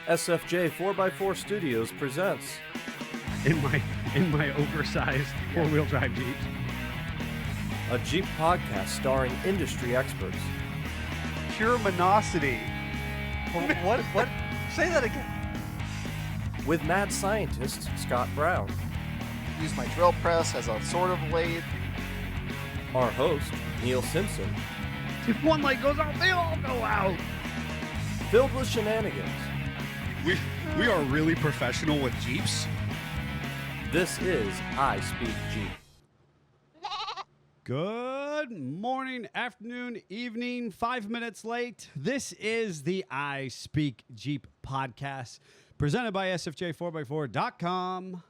SFJ4x4 Studios presents in my oversized four-wheel drive Jeep. a Jeep podcast starring industry experts. Pure monosity. What? Say that again. With mad scientist Scott Brown, Use my drill press as a sort of lathe. our host Neil Simpson, If one light goes out, they all go out. filled with shenanigans. We are really professional with Jeeps. This is I Speak Jeep. Good morning, afternoon, evening, 5 minutes late. This is the I Speak Jeep podcast presented by SFJ4x4.com.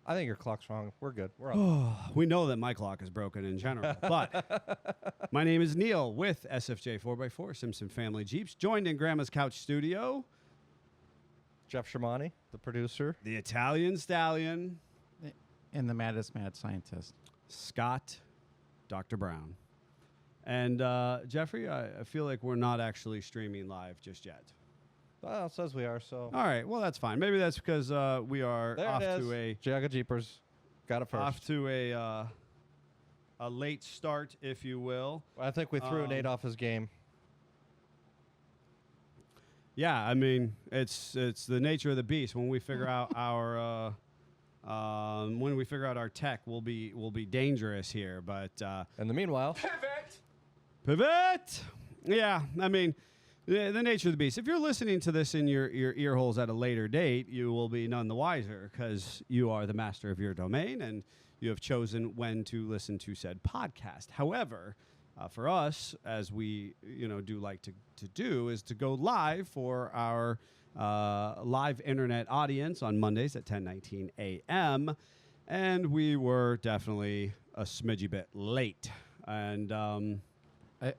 I think your clock's wrong. We're good. We're on. We know that my clock is broken in general, but my name is Neil with SFJ4x4 Simpson Family Jeeps, joined in Grandma's Couch Studio, Jeff Shermani, the producer. the Italian Stallion, And the maddest mad scientist. Scott, Dr. Brown. And Jeffrey, I feel like we're not actually streaming live just yet. Well, it says we are, so. All right, well, that's fine. Maybe that's because we are There off it is. to a Jaga Jeepers. Got it first. off to a late start, if you will. I think we threw Nate off his game. Yeah, I mean, it's the nature of the beast. When we figure out our tech, we'll be dangerous here. But In the meanwhile, pivot. Yeah, I mean, the nature of the beast. If you're listening to this in your ear holes at a later date, you will be none the wiser because you are the master of your domain and you have chosen when to listen to said podcast. However, for us, as we do like to do, is to go live for our live internet audience on Mondays at 10:19 a.m. And we were definitely a smidgy bit late. And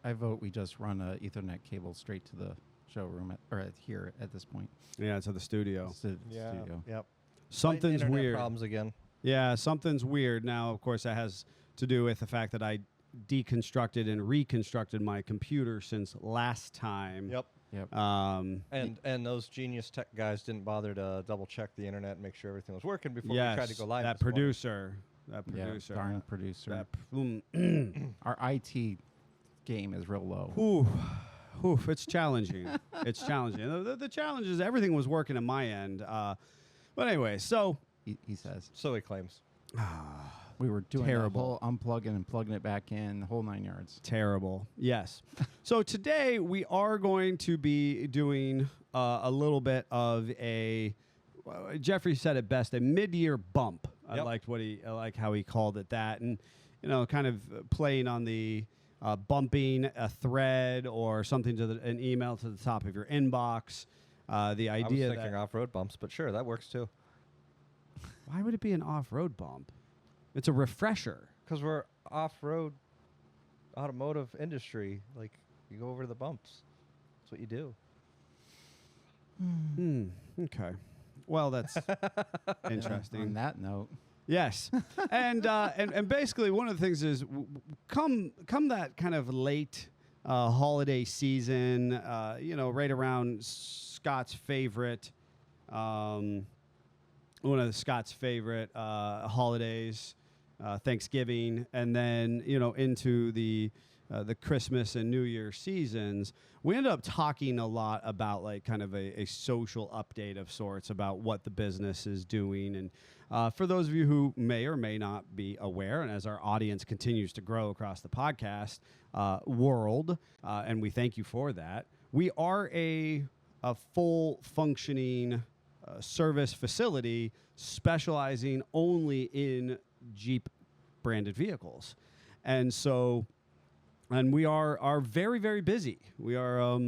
I vote we just run an Ethernet cable straight to the showroom here at this point. yeah, to the studio. Studio. Yep. Something's Internet weird. Problems again. Yeah, something's weird. Now, of course, that has to do with the fact that I deconstructed and reconstructed my computer since last time. Yep. Yep. And those genius tech guys didn't bother to double check the internet and make sure everything was working before we tried to go live. That this morning. producer. That Yeah, producer. darn producer. That, Our IT game is real low. Oof, it's challenging. It's challenging. The challenge is everything was working on my end. But anyway, so He says. So he claims. We were doing Terrible. the whole unplugging and plugging it back in, the whole 9 yards. terrible. Yes. So today we are going to be doing a little bit of a. Jeffrey said it best, a mid-year bump. I Yep. I like how he called it that, and kind of playing on the bumping a thread or something to an email to the top of your inbox. The I was idea thinking that off-road bumps, but sure, that works too. why would it be an off-road bump? It's a refresher. Because we're off-road automotive industry. Like, you go over to the bumps. That's what you do. Okay. Well, that's interesting. On that note, Yes, and basically one of the things is come that kind of late holiday season, right around Scott's favorite, one of Scott's favorite holidays, Thanksgiving, and then into the Christmas and New Year seasons, we ended up talking a lot about like kind of a social update of sorts about what the business is doing. And for those of you who may or may not be aware, and as our audience continues to grow across the podcast world, and we thank you for that, we are a full functioning service facility specializing only in Jeep branded vehicles. And so... And we are very, very busy. We are,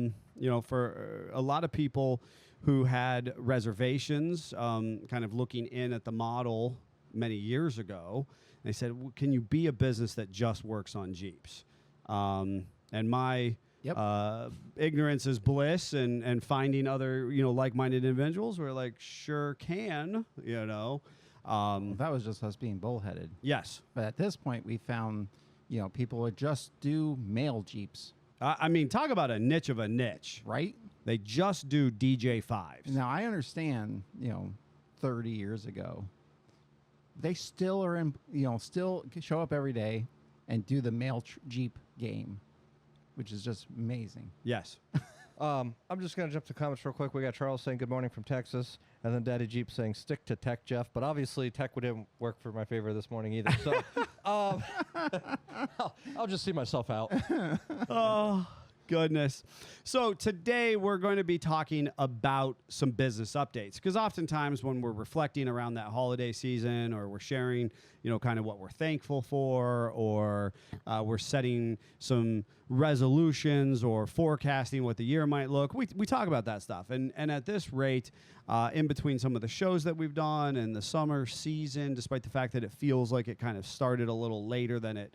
for a lot of people who had reservations, kind of looking in at the model many years ago, they said, can you be a business that just works on Jeeps? And my ignorance is bliss, and finding other, like-minded individuals were like, sure can, that was just us being bullheaded. Yes. But at this point, we found, people would just do male Jeeps, I mean, talk about a niche of a niche. right? They just do DJ5s. Now, I understand, 30 years ago, they still are in, still show up every day and do the male Jeep game, which is just amazing. Yes. I'm just going to jump to comments real quick. We got Charles saying good morning from Texas, and then Daddy Jeep saying stick to tech, Jeff. But obviously, tech didn't work for my favor this morning either. So I'll just see myself out. Oh, goodness. So today we're going to be talking about some business updates, because oftentimes when we're reflecting around that holiday season, or we're sharing, kind of what we're thankful for, or we're setting some resolutions or forecasting what the year might look, we talk about that stuff. And at this rate, in between some of the shows that we've done and the summer season, despite the fact that it feels like it kind of started a little later than it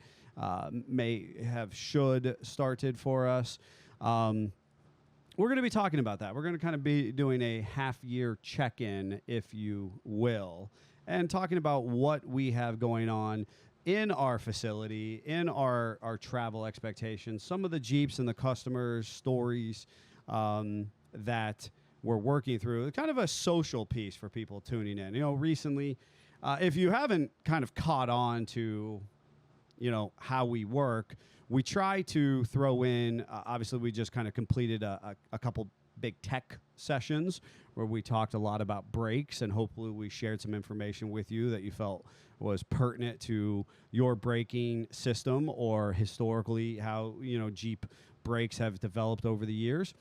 may have should started for us. We're going to be talking about that. We're going to kind of be doing a half-year check-in, if you will, and talking about what we have going on in our facility, in our travel expectations, some of the Jeeps and the customers' stories that we're working through, kind of a social piece for people tuning in. Recently, if you haven't kind of caught on to how we work, we try to throw in, obviously we just kind of completed a couple big tech sessions where we talked a lot about brakes, and hopefully we shared some information with you that you felt was pertinent to your braking system, or historically how, Jeep brakes have developed over the years.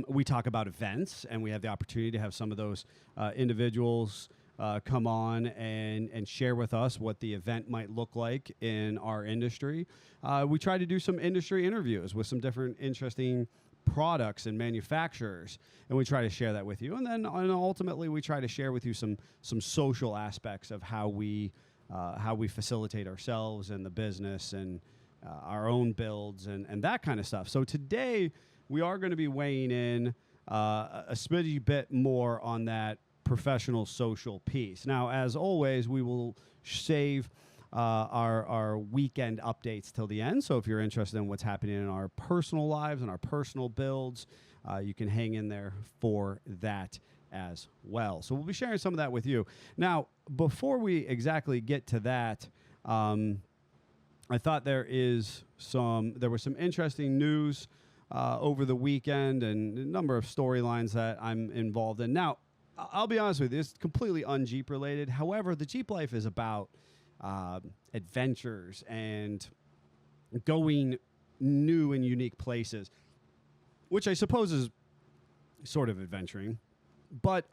We talk about events, and we have the opportunity to have some of those individuals come on and share with us what the event might look like in our industry. We try to do some industry interviews with some different interesting products and manufacturers, and we try to share that with you. And then ultimately we try to share with you some social aspects of how we facilitate ourselves and the business, and our own builds and that kind of stuff. So today we are going to be weighing in a smidgy bit more on that professional social piece. Now, as always, we will save our weekend updates till the end. So if you're interested in what's happening in our personal lives and our personal builds, you can hang in there for that as well. So we'll be sharing some of that with you. Now, before we exactly get to that, I thought there was some interesting news over the weekend, and a number of storylines that I'm involved in. Now, I'll be honest with you, it's completely un-Jeep related. However, the Jeep life is about adventures and going new and unique places, which I suppose is sort of adventuring. But,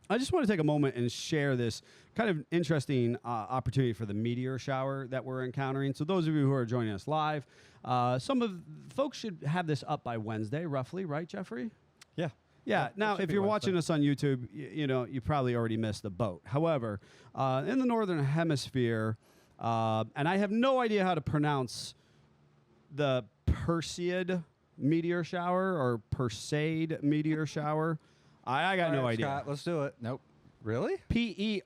I just want to take a moment and share this kind of interesting opportunity for the meteor shower that we're encountering. So those of you who are joining us live, some of folks should have this up by Wednesday, roughly, right, Jeffrey? Yeah. Yeah. Now, if you're watching us on YouTube, you probably already missed the boat. However, in the Northern Hemisphere, and I have no idea how to pronounce the Perseid meteor shower or Perseid meteor shower. I got no idea. Scott, let's do it. Nope. Really? Perseid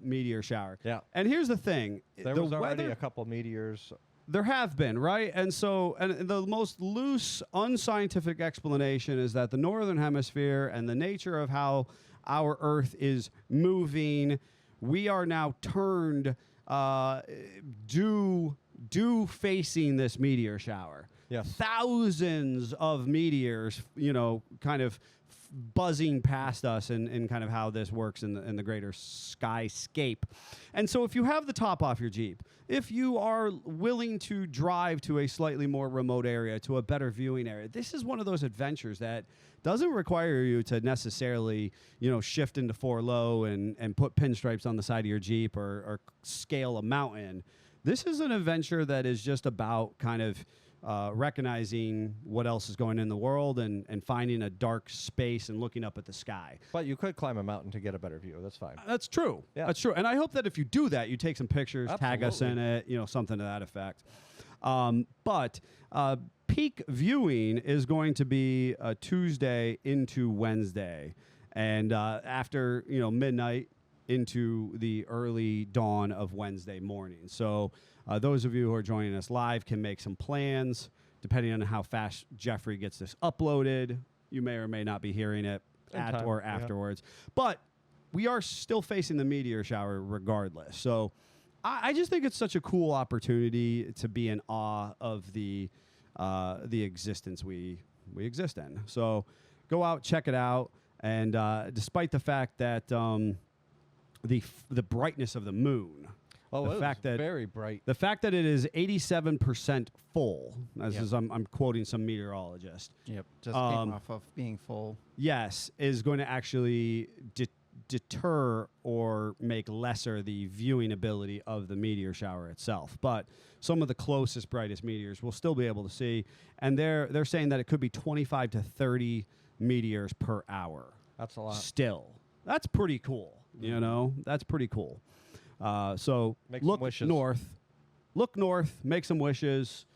meteor shower. Yeah. And here's the thing. There was already a couple meteors. There have been, right? And so, and the most loose, unscientific explanation is that the Northern Hemisphere and the nature of how our Earth is moving, we are now turned due facing this meteor shower. Yes. Thousands of meteors, kind of buzzing past us, and kind of how this works in the greater skyscape. And so if you have the top off your Jeep, if you are willing to drive to a slightly more remote area, to a better viewing area, this is one of those adventures that doesn't require you to necessarily, shift into 4-low and put pinstripes on the side of your Jeep or scale a mountain. This is an adventure that is just about kind of recognizing what else is going on in the world and finding a dark space and looking up at the sky. But you could climb a mountain to get a better view. That's fine. That's true. Yeah. That's true. And I hope that if you do that, you take some pictures, tag us in it, something to that effect. But peak viewing is going to be Tuesday into Wednesday. And after, midnight into the early dawn of Wednesday morning. So those of you who are joining us live can make some plans depending on how fast Jeffrey gets this uploaded, you may or may not be hearing it at Sometime, or yeah. afterwards. But we are still facing the meteor shower regardless. So I just think it's such a cool opportunity to be in awe of the existence we exist in. So go out, check it out. And despite the fact that the brightness of the moon, Oh, the fact that very bright. the fact that it is 87% full, as Yep. is, I'm quoting some meteorologist, Yep. Just came off of being full. yes, is going to actually deter or make lesser the viewing ability of the meteor shower itself. But some of the closest, brightest meteors we'll still be able to see, and they're saying that it could be 25 to 30 meteors per hour. That's a lot. Still, that's pretty cool. You know, that's pretty cool. So Make some look wishes. north. Look north. Make some wishes.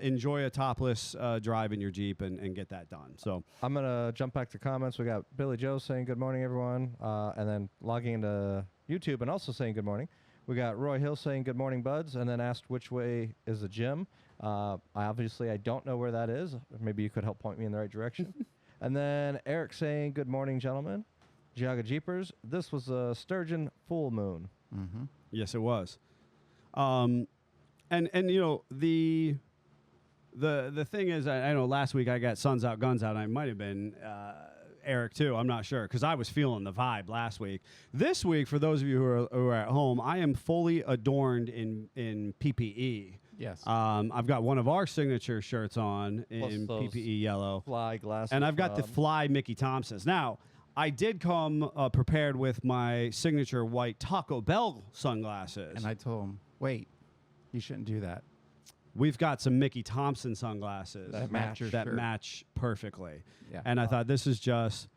Enjoy a topless drive in your Jeep and get that done. So I'm going to jump back to comments. We got Billy Joe saying good morning, everyone, and then logging into YouTube and also saying good morning. We got Roy Hill saying good morning, buds, and then asked which way is the gym. I don't know where that is. Maybe you could help point me in the right direction. And then Eric saying good morning, gentlemen. Geauga Jeepers, this was a sturgeon full moon. Mm-hmm. yes, it was. And you know the thing is, I know last week I got Suns Out, Guns Out. And I might have been Eric too. I'm not sure because I was feeling the vibe last week. This week, for those of you who are at home, I am fully adorned in PPE. Yes. I've got one of our signature shirts on Plus in those PPE yellow, Fly glasses. and I've got the from- Fly Mickey Thompsons. Now, I did come prepared with my signature white Taco Bell sunglasses. and I told him, wait, you shouldn't do that. We've got some Mickey Thompson sunglasses That match your that shirt. match perfectly. Yeah. And I thought this is just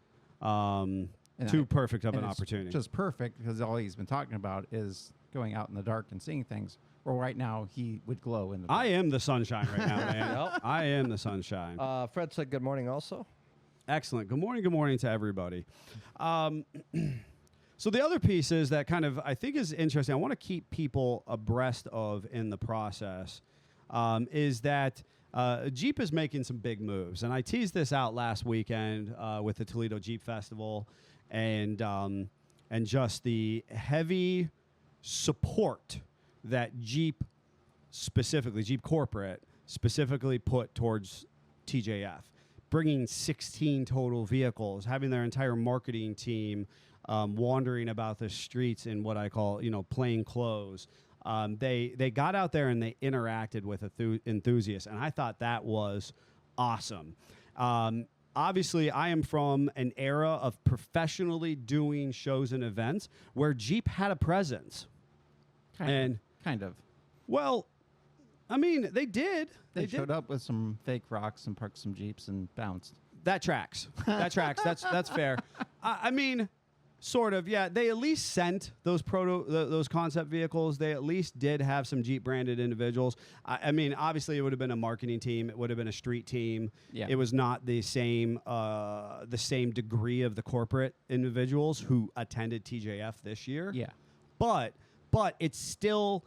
And too I- perfect of and an it's opportunity. Just perfect because all he's been talking about is going out in the dark and seeing things. Well, right now he would glow in the dark. I am the sunshine right now, man. Yep. I am the sunshine. Fred said good morning also. Excellent. Good morning to everybody. So the other piece is that kind of I think is interesting. I want to keep people abreast of in the process is that Jeep is making some big moves, and I teased this out last weekend with the Toledo Jeep Festival, and just the heavy support that Jeep Corporate specifically put towards TJF. Bringing 16 total vehicles, having their entire marketing team wandering about the streets in what I call, plain clothes. They got out there and they interacted with enthusiasts, and I thought that was awesome. Obviously, I am from an era of professionally doing shows and events where Jeep had a presence. Kind of. Well, I mean, they did. They did. showed up with some fake rocks and parked some Jeeps and bounced. That tracks. That tracks. That's fair. I mean, sort of. Yeah, they at least sent those those concept vehicles. They at least did have some Jeep branded individuals. I mean, obviously, it would have been a marketing team. It would have been a street team. Yeah. It was not the same degree of the corporate individuals who attended TJF this year. Yeah, But it's still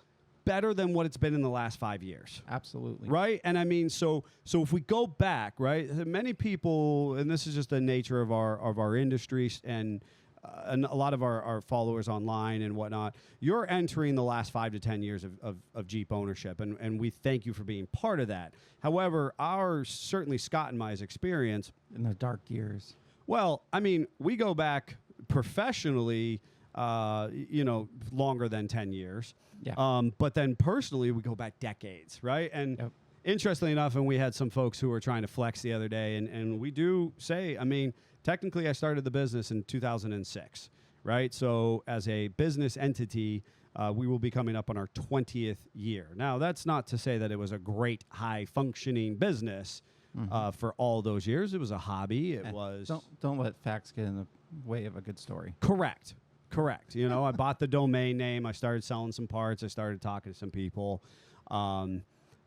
better than what it's been in the last 5 years. absolutely. Right? And I mean, so if we go back, right, many people, and this is just the nature of our industry and a lot of our followers online and whatnot, you're entering the last 5 to 10 years of Jeep ownership, and we thank you for being part of that. However, certainly Scott and my experience, In the dark years. well, I mean, we go back professionally, longer than 10 years. Yeah. But then personally, we go back decades, right? And Yep. interestingly enough, and we had some folks who were trying to flex the other day, and we do say, I mean, technically I started the business in 2006, right? So as a business entity, we will be coming up on our 20th year. Now, that's not to say that it was a great high-functioning business for all those years. It was a hobby. It was... Don't let facts get in the way of a good story. Correct. I bought the domain name. I started selling some parts. I started talking to some people.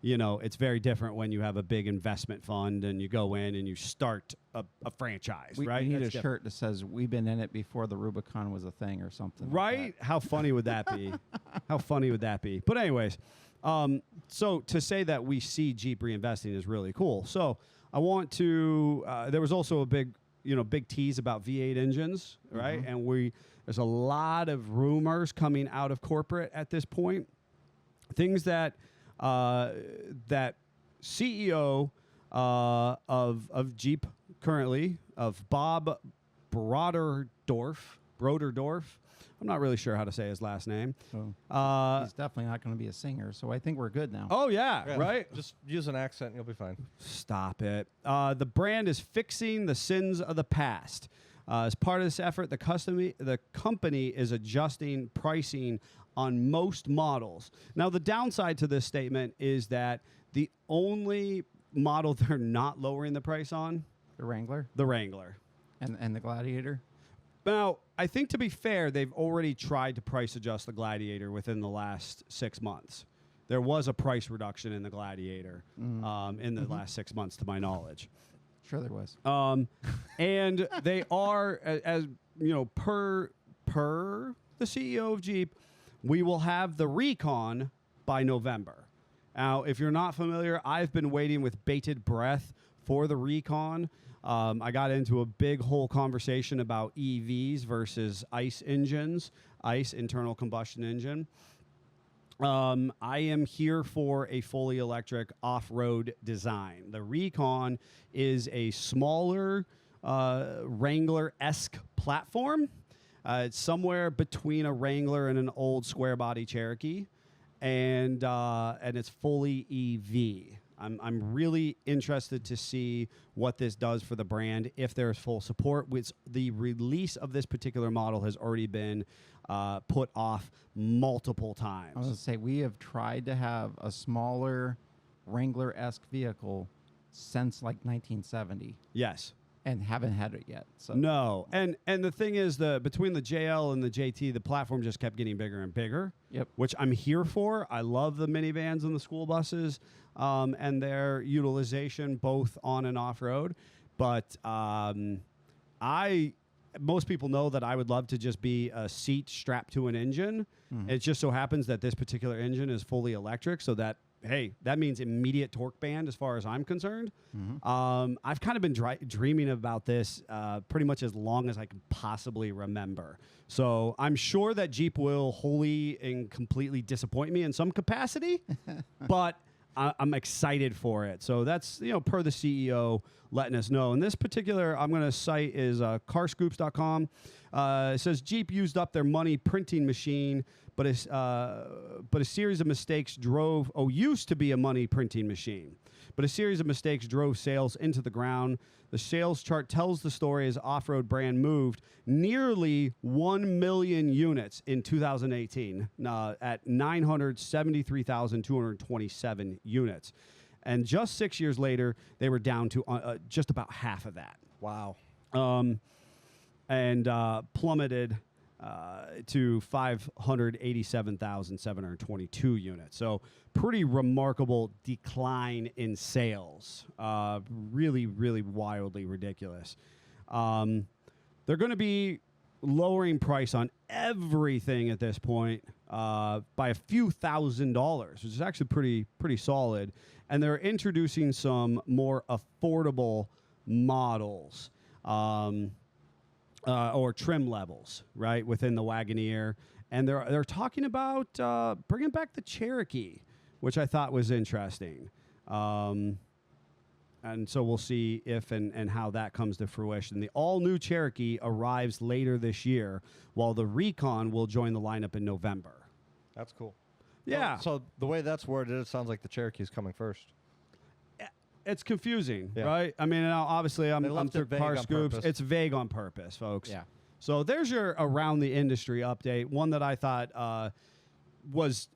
It's very different when you have a big investment fund and you go in and you start a franchise, We right? need That's a shirt that says "We've been in it before the Rubicon was a thing" or something. like right? How funny would that be? How funny would that be? But anyways, So to say that we see Jeep reinvesting is really cool. So I want to. There was also a big tease about V8 engines, right? And there's a lot of rumors coming out of corporate at this point. Things that that CEO of Jeep currently, of Bob Broderdorf. I'm not really sure how to say his last name. So he's definitely not going to be a singer, so I think we're good now. Oh, yeah, right? Just use an accent and you'll be fine. Stop it. The brand is fixing the sins of the past. As part of this effort, the company is adjusting pricing on most models. Now, the downside to this statement is that the only model they're not lowering the price on, The Wrangler the Wrangler. and the Gladiator. Now, I think to be fair, they've already tried to price adjust the Gladiator within the last 6 months. There was a price reduction in the Gladiator in the last 6 months, to my knowledge. Sure, there was. And they are, as you know, per the CEO of Jeep, we will have the Recon by November. Now, if you're not familiar, I've been waiting with bated breath for the Recon. I got into a big whole conversation about EVs versus ICE engines, ICE internal combustion engine. I am here for a fully electric off-road design. The Recon is a smaller Wrangler-esque platform. It's somewhere between a Wrangler and an old square body Cherokee, and it's fully EV. I'm really interested to see what this does for the brand if there's full support. Which the release of this particular model has already been put off multiple times. I was going to say, we have tried to have a smaller Wrangler-esque vehicle since like 1970 Yes. and haven't had it yet. So No. And the thing is, between the JL and the JT, the platform just kept getting bigger and bigger. Yep. Which I'm here for. I love the minivans and the school buses and their utilization both on and off road. But most people know that I would love to just be a seat strapped to an engine. It just so happens that this particular engine is fully electric, so that, hey, that means immediate torque band as far as I'm concerned. I've kind of been dreaming about this pretty much as long as I can possibly remember. So I'm sure that Jeep will wholly and completely disappoint me in some capacity, but I'm excited for it. So that's, per the CEO letting us know. And this particular, I'm going to cite is carscoops.com. It says Jeep used up their money printing machine, but a series of mistakes used to be a money printing machine. But a series of mistakes drove sales into the ground. The sales chart tells the story as off-road brand moved nearly 1 million units in 2018 at 973,227 units. And just 6 years later, they were down to just about half of that. Wow. And plummeted to 587,722 units. So pretty remarkable decline in sales. Really, really wildly ridiculous. They're going to be lowering price on everything at this point by a few $1,000s, which is actually pretty solid. And they're introducing some more affordable models. Or trim levels, right, within the Wagoneer. And they're talking about bringing back the Cherokee, which I thought was interesting. And so we'll see if and how that comes to fruition. The all-new Cherokee arrives later this year, while the Recon will join the lineup in November. That's cool. Yeah. So the way that's worded, it sounds like the Cherokee's coming first. It's confusing, Yeah. right? I mean, now obviously I'm left through it vague Car on Scoops. purpose. It's vague on purpose, folks. Yeah. So there's your around the industry update. One that I thought was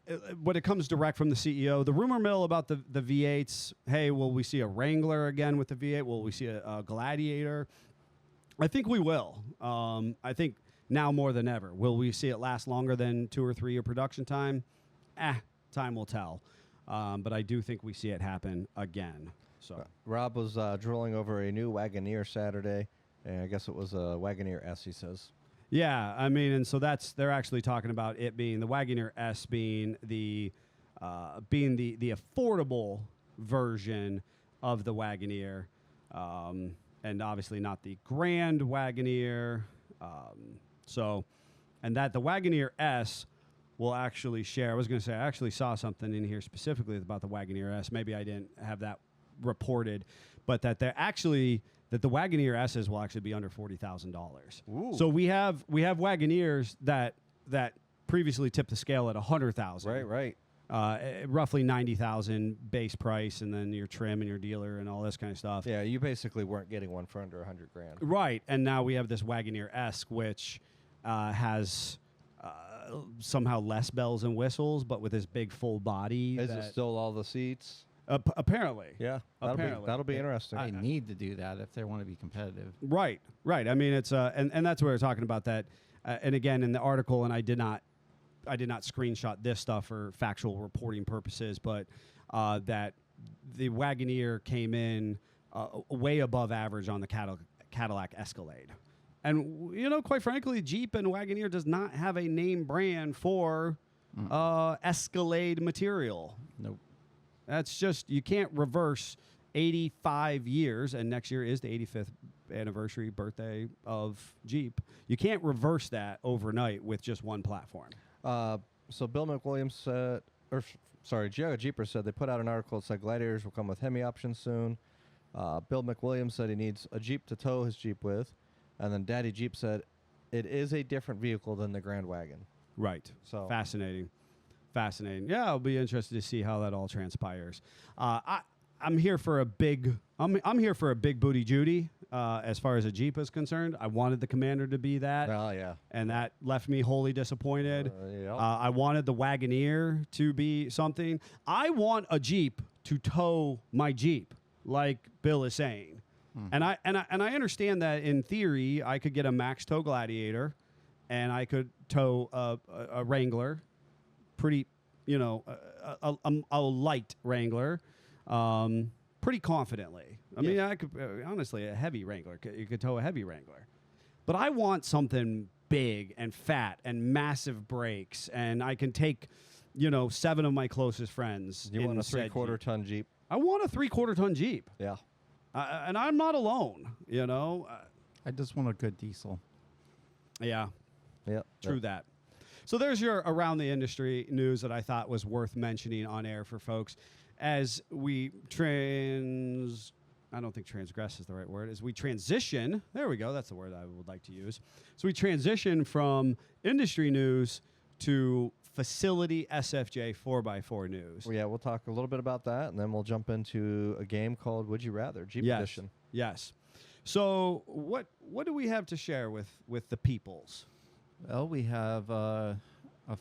when it comes direct from the CEO. The rumor mill about the V8s. Hey, will we see a Wrangler again with the V8? Will we see a Gladiator? I think we will. I think now more than ever. Will we see it last longer than 2 or 3 year production time? Time will tell. But I do think we see it happen again. So Rob was drooling over a new Wagoneer Saturday, and I guess it was a Wagoneer S, he says. yeah, I mean, and so they're actually talking about it being the Wagoneer S being the being the affordable version of the Wagoneer, and obviously not the Grand Wagoneer. And that the Wagoneer S will actually share. I was going to say, I actually saw something in here specifically about the Wagoneer S. Maybe I didn't have that reported, but that the Wagoneer S's will actually be under $40,000. So we have Wagoneers that previously tipped the scale at $100,000. Right. Roughly $90,000 base price, and then your trim and your dealer and all this kind of stuff. Yeah, you basically weren't getting one for under $100,000. Right, and now we have this Wagoneer S, which has somehow less bells and whistles, but with this big full body. Is it still all the seats? Apparently. Yeah, that'll be interesting. They need to do that if they want to be competitive. Right. I mean, it's and that's what we're talking about. That, and again in the article, and I did not screenshot this stuff for factual reporting purposes, but that the Wagoneer came in way above average on the Cadillac Escalade. And, quite frankly, Jeep and Wagoneer does not have a name brand for Escalade material. Nope. That's just, you can't reverse 85 years, and next year is the 85th anniversary birthday of Jeep. You can't reverse that overnight with just one platform. So Bill McWilliams said, Giaga Jeeper said they put out an article that said Gladiators will come with Hemi options soon. Bill McWilliams said he needs a Jeep to tow his Jeep with. And then Daddy Jeep said it is a different vehicle than the Grand Wagon. Right. So Fascinating. Yeah, I'll be interested to see how that all transpires. I'm here for a big booty Judy. As far as a Jeep is concerned, I wanted the Commander to be that. Oh yeah. And that left me wholly disappointed. Yep. I wanted the Wagoneer to be something. I want a Jeep to tow my Jeep, like Bill is saying. And I understand that in theory I could get a max tow Gladiator, and I could tow a Wrangler, pretty, a light Wrangler, pretty confidently. I mean, I could honestly a heavy Wrangler. You could tow a heavy Wrangler, but I want something big and fat and massive brakes, and I can take, 7 of my closest friends. You want a 3/4 ton Jeep? I want a 3/4 ton Jeep. Yeah. And I'm not alone, I just want a good diesel. Yeah, Yeah. true that. So there's your around the industry news that I thought was worth mentioning on air for folks as we I don't think transgress is the right word, as we transition. There we go. That's the word I would like to use. So we transition from industry news to facility SFJ 4x4 news. Well, yeah, we'll talk a little bit about that, and then we'll jump into a game called Would You Rather, Jeep Edition. Yes. So what do we have to share with the peoples? Well, we have a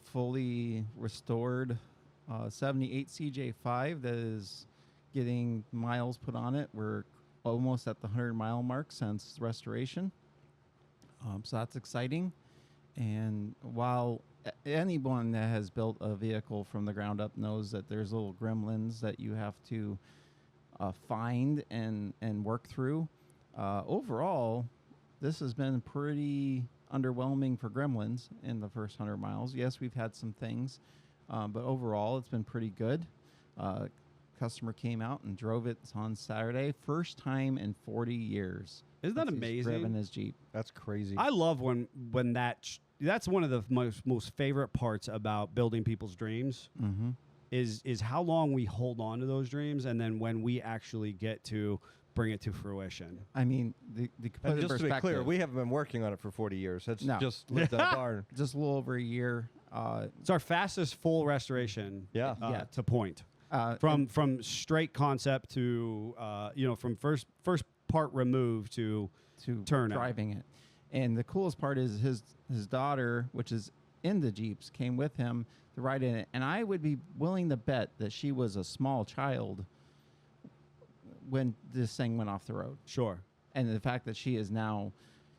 fully restored 78 CJ5 that is getting miles put on it. We're almost at the 100-mile mark since restoration. So that's exciting. And while anyone that has built a vehicle from the ground up knows that there's little gremlins that you have to find and work through, overall, this has been pretty underwhelming for gremlins in the first 100 miles. Yes, we've had some things, but overall, it's been pretty good. Customer came out and drove it on Saturday. First time in 40 years. Isn't that amazing? Driven his Jeep. That's crazy. I love when that's one of the most favorite parts about building people's dreams. Mm-hmm. Is how long we hold on to those dreams, and then when we actually get to bring it to fruition. I mean, the and just to be clear, we haven't been working on it for 40 years. It's just lived in a barn. Just a little over a year. It's our fastest full restoration. To point. From straight concept to from first part removed to turn driving it. And the coolest part is his daughter, which is in the Jeeps, came with him to ride in it. And I would be willing to bet that she was a small child when this thing went off the road. Sure. And the fact that she is now,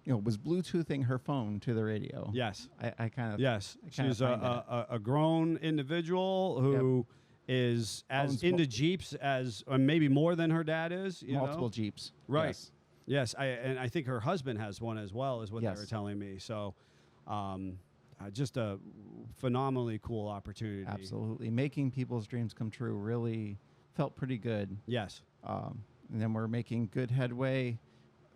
was Bluetoothing her phone to the radio. Yes. I kind of. Yes. She's a grown individual who is as into Jeeps as maybe more than her dad is. Multiple Jeeps. Right. Yes. I think her husband has one as well, is what they were telling me. So, just a phenomenally cool opportunity. Absolutely. Making people's dreams come true really felt pretty good. Yes. And then we're making good headway.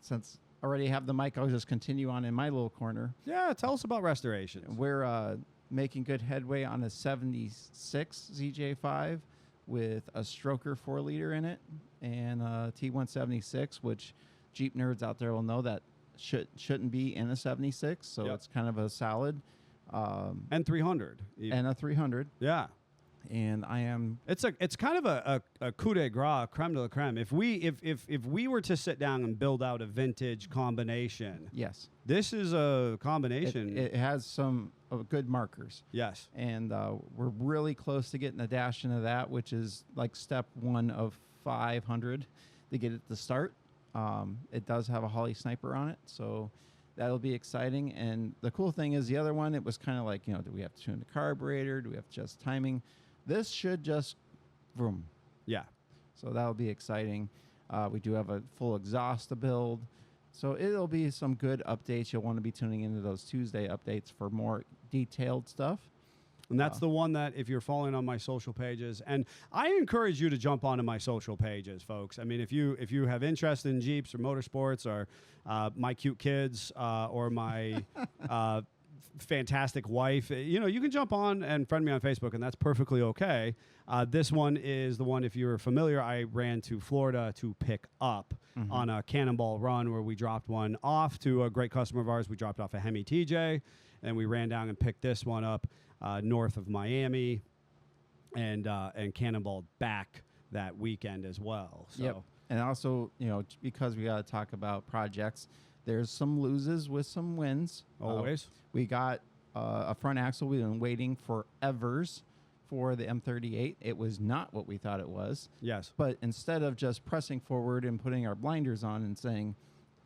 Since I already have the mic, I'll just continue on in my little corner. Yeah, tell us about restorations. We're making good headway on a 76 ZJ5 with a stroker 4-liter in it and a T176, which Jeep nerds out there will know that shouldn't be in a 76, so Yep. it's kind of a solid. And 300. And a 300. Yeah. And I am It's kind of a coup de grace, creme de la creme. If we were to sit down and build out a vintage combination, yes. this is a combination. It has some good markers. Yes. And we're really close to getting a dash into that, which is like step 1 of 500 to get it to start. It does have a Holly Sniper on it, so that'll be exciting. And the cool thing is the other one, it was kind of like, do we have to tune the carburetor? Do we have to adjust timing? This should just vroom. Yeah. So that'll be exciting. We do have a full exhaust to build. So it'll be some good updates. You'll want to be tuning into those Tuesday updates for more detailed stuff. And that's the one that if you're following on my social pages, and I encourage you to jump onto my social pages, folks. I mean, if you have interest in Jeeps or motorsports or my cute kids or my fantastic wife, you can jump on and friend me on Facebook, and that's perfectly okay. This one is the one, if you're familiar, I ran to Florida to pick up on a Cannonball run where we dropped one off to a great customer of ours. We dropped off a Hemi TJ, and we ran down and picked this one up north of Miami, and Cannonball back that weekend as well. So. Yep. And also, because we got to talk about projects, there's some loses with some wins. Always. We got a front axle. We've been waiting forevers for the M38. It was not what we thought it was. Yes. But instead of just pressing forward and putting our blinders on and saying,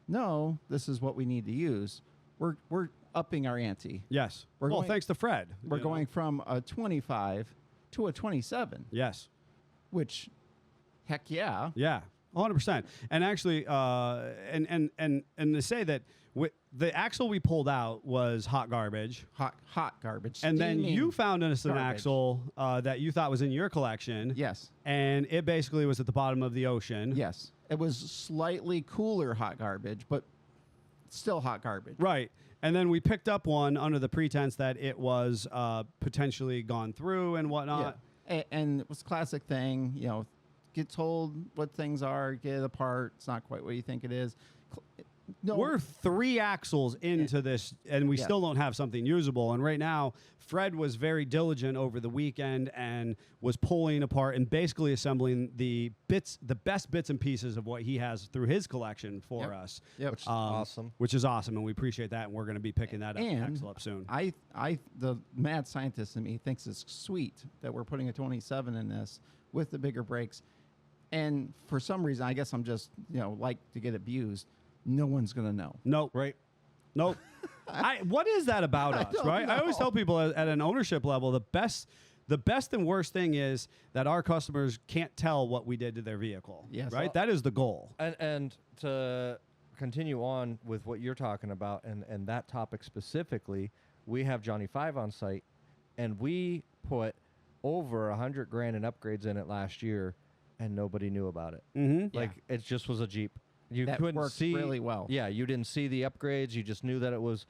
no, this is what we need to use, we're upping our ante. Yes. We're well, going- thanks to Fred. We're you know. going from a 25 to a 27, Yes. which, heck yeah. Yeah. 100%. And actually, and to say that the axle we pulled out was hot garbage. Hot garbage. And then steaming you found us an garbage. axle that you thought was in your collection. Yes. And it basically was at the bottom of the ocean. Yes. It was slightly cooler hot garbage, but still hot garbage. Right. And then we picked up one under the pretense that it was potentially gone through and whatnot. Yeah. And it was a classic thing, get told what things are, get it apart. It's not quite what you think it is. No. We're 3 axles into this, and we Yes. still don't have something usable. And right now, Fred was very diligent over the weekend and was pulling apart and basically assembling the best bits and pieces of what he has through his collection for Yep. us. Yep. Which is awesome. Which is awesome, and we appreciate that. And we're going to be picking that And axle up soon. the mad scientist in me thinks it's sweet that we're putting a 27 in this with the bigger brakes. And for some reason, I guess I'm just, like to get abused. No one's going to know. Nope. Right. Nope. What is that about us, don't right? I always know. tell people at an ownership level, the best and worst thing is that our customers can't tell what we did to their vehicle. Yes. Right? That is the goal. And to continue on with what you're talking about and that topic specifically, we have Johnny 5 on site, and we put over $100,000 in upgrades in it last year, and nobody knew about it. Mm-hmm. Like it just was a Jeep. You That couldn't works see really well. Yeah, you didn't see the upgrades. You just knew that it was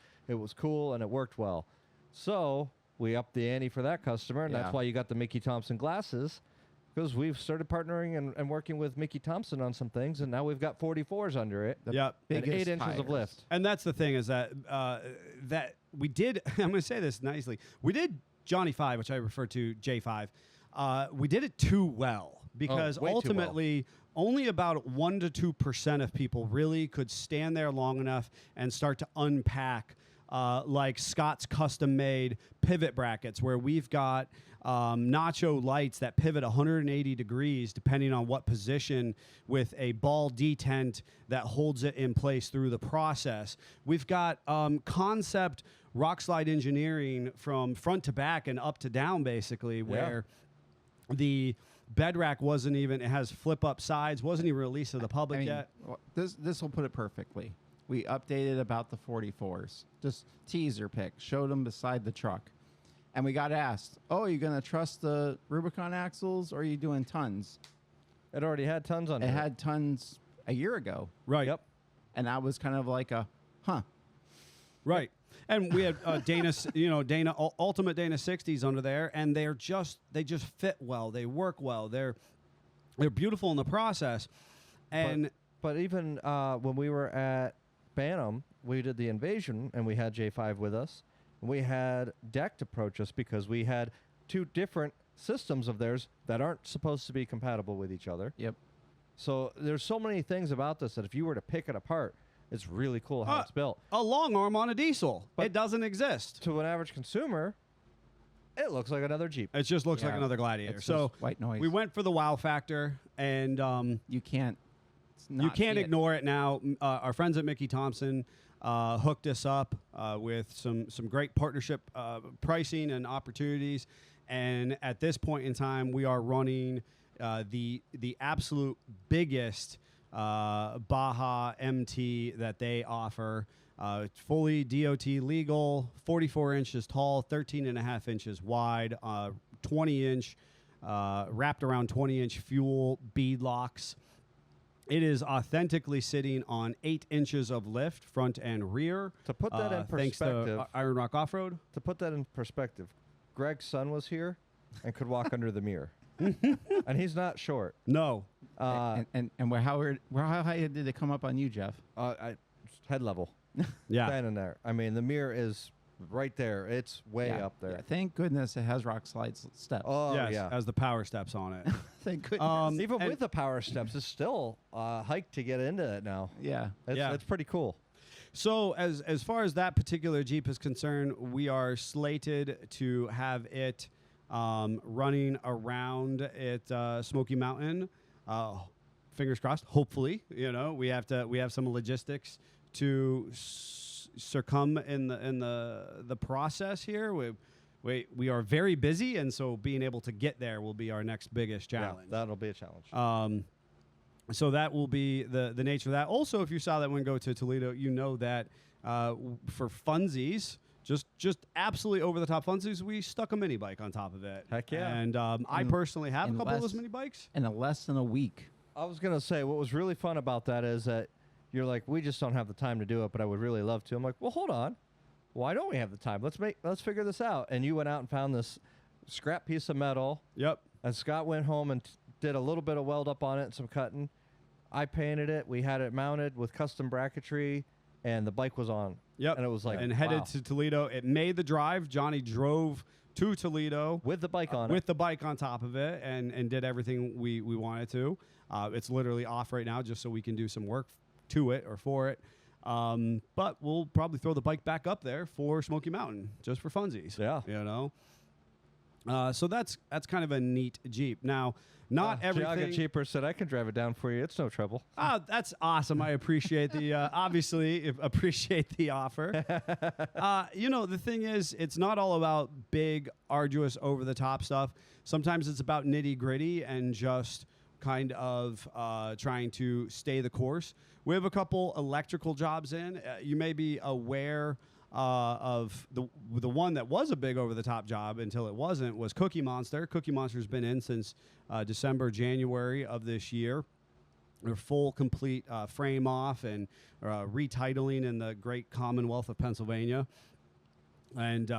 cool and it worked well. So we upped the ante for that customer, and Yeah. that's why you got the Mickey Thompson glasses, because we've started partnering and working with Mickey Thompson on some things, and now we've got 44s under it. The Yep. And biggest 8 inches of tires. lift. And that's the thing is that that we did. I'm going to say this nicely. We did Johnny 5, which I refer to J5. We did it too well because way too well. ultimately only about 1 to 2% of people really could stand there long enough and start to unpack like Scott's custom-made pivot brackets, where we've got nacho lights that pivot 180 degrees depending on what position, with a ball detent that holds it in place through the process. We've got concept rock slide engineering from front to back and up to down, basically, where the bed rack wasn't even, it has flip up sides, wasn't even released to the public yet. This will put it perfectly. we updated about the 44s. Just teaser pics, showed them beside the truck. And we got asked, oh, are you going to trust the Rubicon axles or are you doing tons? It already had tons on It had tons a year ago. Right. Yep. And that was kind of like a, huh. Right. And we had Ultimate Dana 60s under there, and they just fit well. They work well. They're beautiful in the process. And but even when we were at Bantam, we did the Invasion, and we had J5 with us. We had Decked approach us because we had two different systems of theirs that aren't supposed to be compatible with each other. Yep. So there's so many things about this that if you were to pick it apart, it's really cool how it's built. a long arm on a diesel. But it doesn't exist. To an average consumer, it looks like another Jeep. It just looks like Yeah. another Gladiator. It's So just white noise. we went for the wow factor, and You can't. you can't ignore it now. Our friends at Mickey Thompson hooked us up with some great partnership pricing and opportunities. And at this point in time, we are running the absolute biggest Baja MT that they offer. It's fully DOT legal, 44 inches tall, 13 and a half inches wide, 20-inch, wrapped around 20-inch fuel bead locks. It is authentically sitting on 8 inches of lift, front and rear. To put that in thanks perspective, to Iron Rock Off-Road. Greg's son was here and could walk under the mirror. And he's not short. No. And how high did it come up on you, Jeff? Head level. Yeah. Standing there. I mean, the mirror is right there. It's way up there. Yeah, thank goodness it has rock slide steps. Oh, yes, yeah. has the power steps on it. Thank goodness. Even and- with the power steps, it's still hike to get into it now. Yeah. It's pretty cool. So as far as that particular Jeep is concerned, we are slated to have it running around at Smoky Mountain. Fingers crossed. Hopefully, we have some logistics to succumb in the process here. We are very busy, and so being able to get there will be our next biggest challenge. Yeah, that'll be a challenge. So that will be the nature of that. Also, if you saw that one go to Toledo, you know that for funsies, just absolutely over the top funsies, we stuck a mini bike on top of it. Heck yeah. And I personally have a in couple of those less- mini bikes. In less than a week. I was gonna say what was really fun about that is that you're like, we just don't have the time to do it, but I would really love to. I'm like, well, hold on. Why don't we have the time? Let's figure this out. And you went out and found this scrap piece of metal. Yep. And Scott went home and did a little bit of weld up on it and some cutting. I painted it. We had it mounted with custom bracketry, and the bike was on. Yep. And it was like, and headed wow. to Toledo. It made the drive. Johnny drove to Toledo With the bike on it. with the bike on top of it, and did everything we wanted to. It's literally off right now just so we can do some work to it or for it. But we'll probably throw the bike back up there for Smoky Mountain just for funsies. Yeah. So that's kind of a neat Jeep. Now, not everything. Giaga Cheaper said, I can drive it down for you. It's no trouble. Oh, that's awesome. I appreciate the appreciate the offer. The thing is, it's not all about big, arduous, over the top stuff. Sometimes it's about nitty gritty and just kind of trying to stay the course. We have a couple electrical jobs in. You may be aware of the one that was a big over-the-top job until it wasn't, was Cookie Monster. Cookie Monster's been in since December, January of this year. They're full, complete frame off and retitling in the great Commonwealth of Pennsylvania. And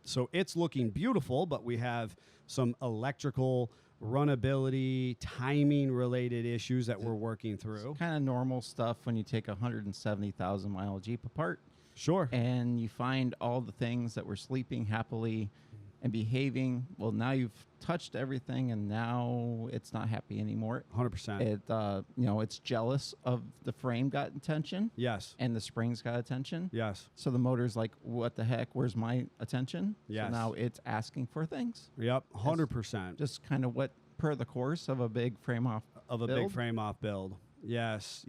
so it's looking beautiful, but we have some electrical runnability, timing-related issues that we're working through. Kind of normal stuff when you take a 170,000-mile Jeep apart. Sure. And you find all the things that were sleeping happily and behaving. Well, now you've touched everything, and now it's not happy anymore. 100%. It's jealous of the frame got attention. Yes. And the springs got attention. Yes. So the motor's like, what the heck? Where's my attention? Yes. So now it's asking for things. Yep. 100%. Just kind of what per the course of a big frame off Of a build. big frame off build. Yes.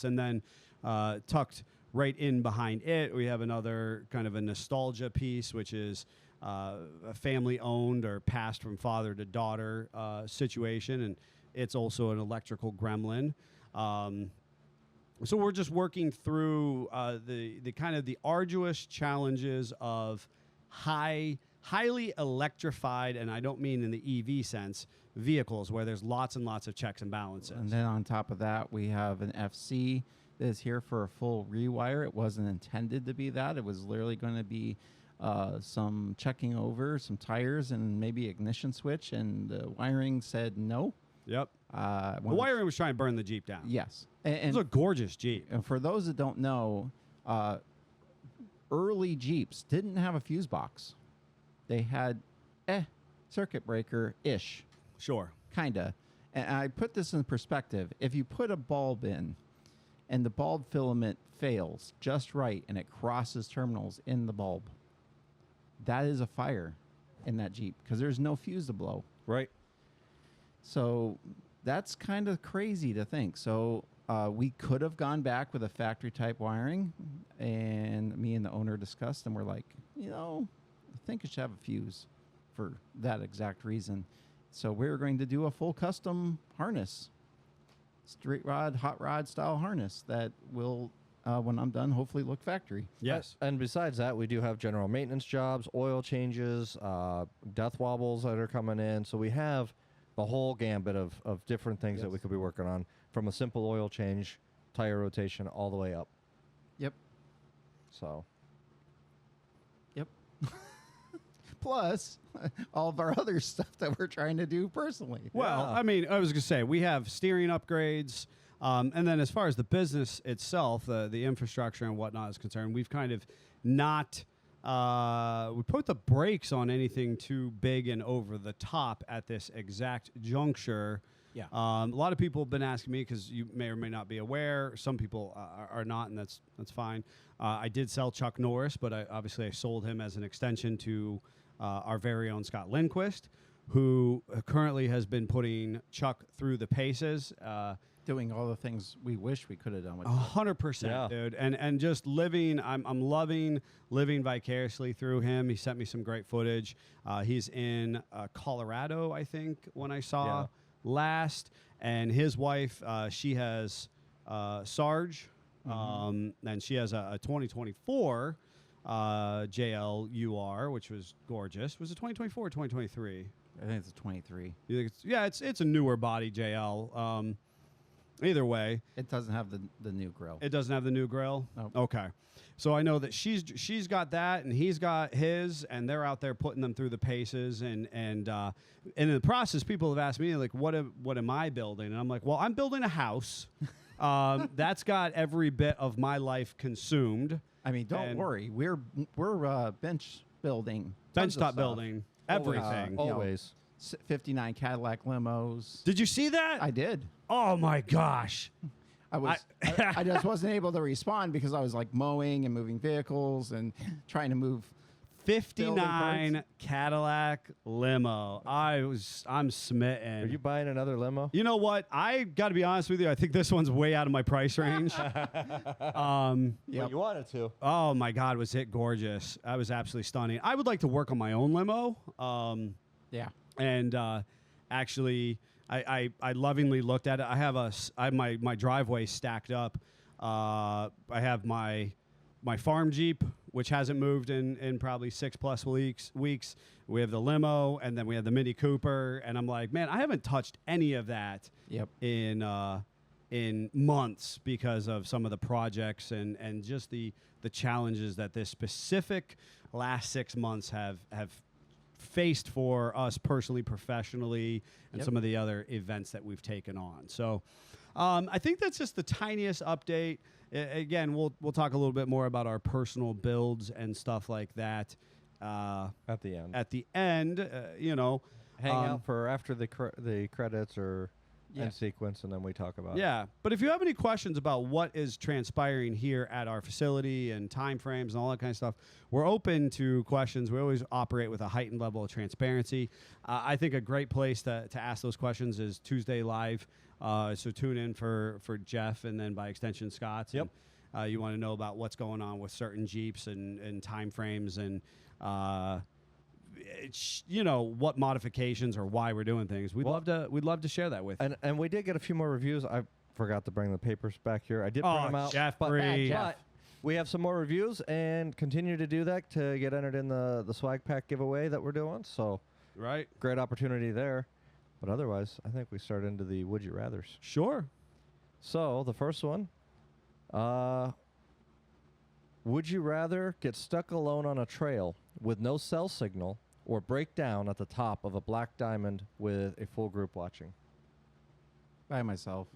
And then tucked right in behind it, we have another kind of a nostalgia piece, which is a family-owned or passed from father to daughter situation, and it's also an electrical gremlin. So we're just working through the kind of the arduous challenges of highly electrified, and I don't mean in the EV sense, vehicles where there's lots and lots of checks and balances. And then on top of that, we have an FC that is here for a full rewire. It wasn't intended to be that. It was literally going to be some checking over some tires and maybe ignition switch, and the wiring said no. Yep. The wiring was trying to burn the Jeep down. Yes. It was a gorgeous Jeep. And for those that don't know, early Jeeps didn't have a fuse box. They had circuit breaker-ish, Sure. kind of. And I put this in perspective. If you put a bulb in and the bulb filament fails just right and it crosses terminals in the bulb, that is a fire in that Jeep because there's no fuse to blow. Right. So that's kind of crazy to think. So we could have gone back with a factory type wiring, and me and the owner discussed, and we're like, I think it should have a fuse for that exact reason. So we're going to do a full custom harness, straight rod, hot rod style harness that will, when I'm done, hopefully look factory. Yes. And besides that, we do have general maintenance jobs, oil changes, death wobbles that are coming in. So we have the whole gambit of different things that we could be working on, from a simple oil change, tire rotation, all the way up. Yep. So. Yep. Plus all of our other stuff that we're trying to do personally. Well, I mean, I was going to say, we have steering upgrades. And then as far as the business itself, the infrastructure and whatnot is concerned, we've kind of not we put the brakes on anything too big and over the top at this exact juncture. Yeah. A lot of people have been asking me, because you may or may not be aware. Some people are not, and that's fine. I did sell Chuck Norris, but obviously I sold him as an extension to our very own Scott Lindquist, who currently has been putting Chuck through the paces. Doing all the things we wish we could have done with 100%, dude. And just living, I'm loving living vicariously through him. He sent me some great footage. He's in Colorado, I think, when I saw last. And his wife, she has Sarge, and she has a 2024 JLUR, which was gorgeous. Was it 2024 or 2023? I think it's a 23. You think it's a newer body JL. Either way, It doesn't have the new grill. it doesn't have the new grill. Nope. Okay, so I know that she's got that, and he's got his, and they're out there putting them through the paces, and in the process, people have asked me, like, what am I building? And I'm like, well, I'm building a house. That's got every bit of my life consumed. I mean, don't worry. We're bench building. Bench tons of top stuff. building everything. you know, Always. 59 Cadillac limos. Did you see that? I did. Oh my gosh. I just wasn't able to respond because I was like mowing and moving vehicles and trying to move 59 Cadillac limo. I'm smitten. Are you buying another limo? You know what? I got to be honest with you. I think this one's way out of my price range. Well, you wanted to. Oh my God, was it gorgeous? That was absolutely stunning. I would like to work on my own limo. Yeah. And actually, I lovingly looked at it. I have my driveway stacked up. I have my farm Jeep, which hasn't moved in probably 6+ weeks. We have the limo, and then we have the Mini Cooper. And I'm like, man, I haven't touched any of that in months because of some of the projects and just the challenges that this specific last 6 months have faced for us personally, professionally, and some of the other events that we've taken on. So I think that's just the tiniest update. Again, we'll talk a little bit more about our personal builds and stuff like that At the end. at the end. Hang out for after the credits or Yeah. end sequence, and then we talk about it. Yeah, but if you have any questions about what is transpiring here at our facility and time frames and all that kind of stuff, we're open to questions. We always operate with a heightened level of transparency. I think a great place to ask those questions is Tuesday Live. So tune in for Jeff and then by extension Scott's. Yep. And, you want to know about what's going on with certain Jeeps and time frames and what modifications or why we're doing things. We'd love to share that with you. And we did get a few more reviews. forgot to bring the papers back here. I did bring them out. Jeffrey. But we have some more reviews and continue to do that to get entered in the swag pack giveaway that we're doing. So Right. great opportunity there. But otherwise, I think we start into the Would You Rathers. Sure. So the first one, would you rather get stuck alone on a trail with no cell signal or break down at the top of a black diamond with a full group watching? By myself.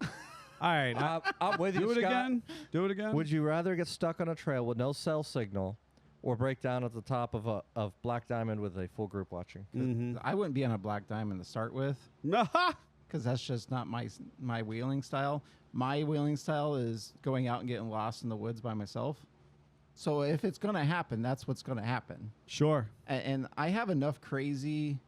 All right. I'm with you, do it Scott. again. Do it again. Would you rather get stuck on a trail with no cell signal or break down at the top of black diamond with a full group watching? Mm-hmm. I wouldn't be on a black diamond to start with No. because that's just not my wheeling style. My wheeling style is going out and getting lost in the woods by myself. So if it's going to happen, that's what's going to happen. Sure. And I have enough crazy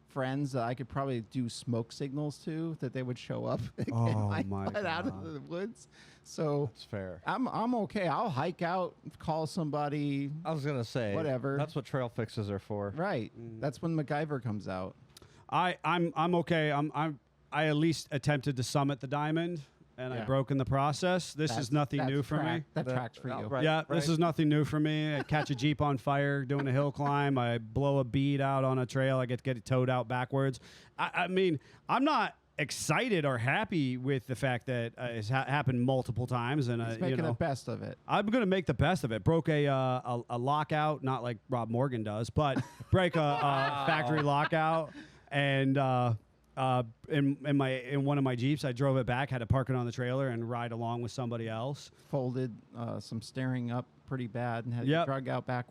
friends that I could probably do smoke signals to that they would show up and Oh get my butt out God. of the woods. So That's fair. I'm okay. I'll hike out, call somebody. I was gonna say Whatever. That's what trail fixes are for. Right. That's when MacGyver comes out. I'm okay. I at least attempted to summit the diamond, and I Yeah. broke in the process. This is nothing new for me. That tracks for you. Right, Yeah, right. this is nothing new for me. I catch a Jeep on fire doing a hill climb. I blow a bead out on a trail. I get it towed out backwards. I mean, I'm not excited or happy with the fact that it's happened multiple times, and He's you making know, the best of it. I'm gonna make the best of it. Broke a lockout, not like Rob Morgan does, but break a factory lockout, and in one of my Jeeps, I drove it back, had to park it on the trailer and ride along with somebody else. Folded some steering up pretty bad and had Yep. it drug out by-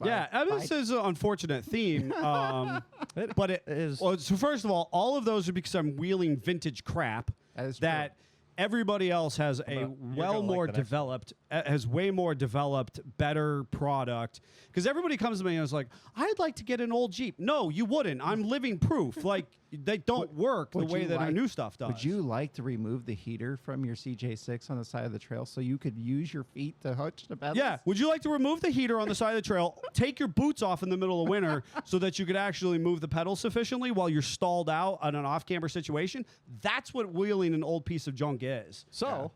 Yeah, I mean, by- this is an unfortunate theme, but it is- Well, so first of all of those are because I'm wheeling vintage crap That is that everybody else has a gonna well like more the next developed, has way more developed, better product. Because everybody comes to me and is like, "I'd like to get an old Jeep." No, you wouldn't. I'm living proof. Like they don't work the Would way you that our like- new stuff does. Would you like to remove the heater from your CJ6 on the side of the trail so you could use your feet to touch the pedals? Yeah. Would you like to remove the heater on the side of the trail, take your boots off in the middle of winter so that you could actually move the pedals sufficiently while you're stalled out on an off-camber situation? That's what wheeling an old piece of junk is. So,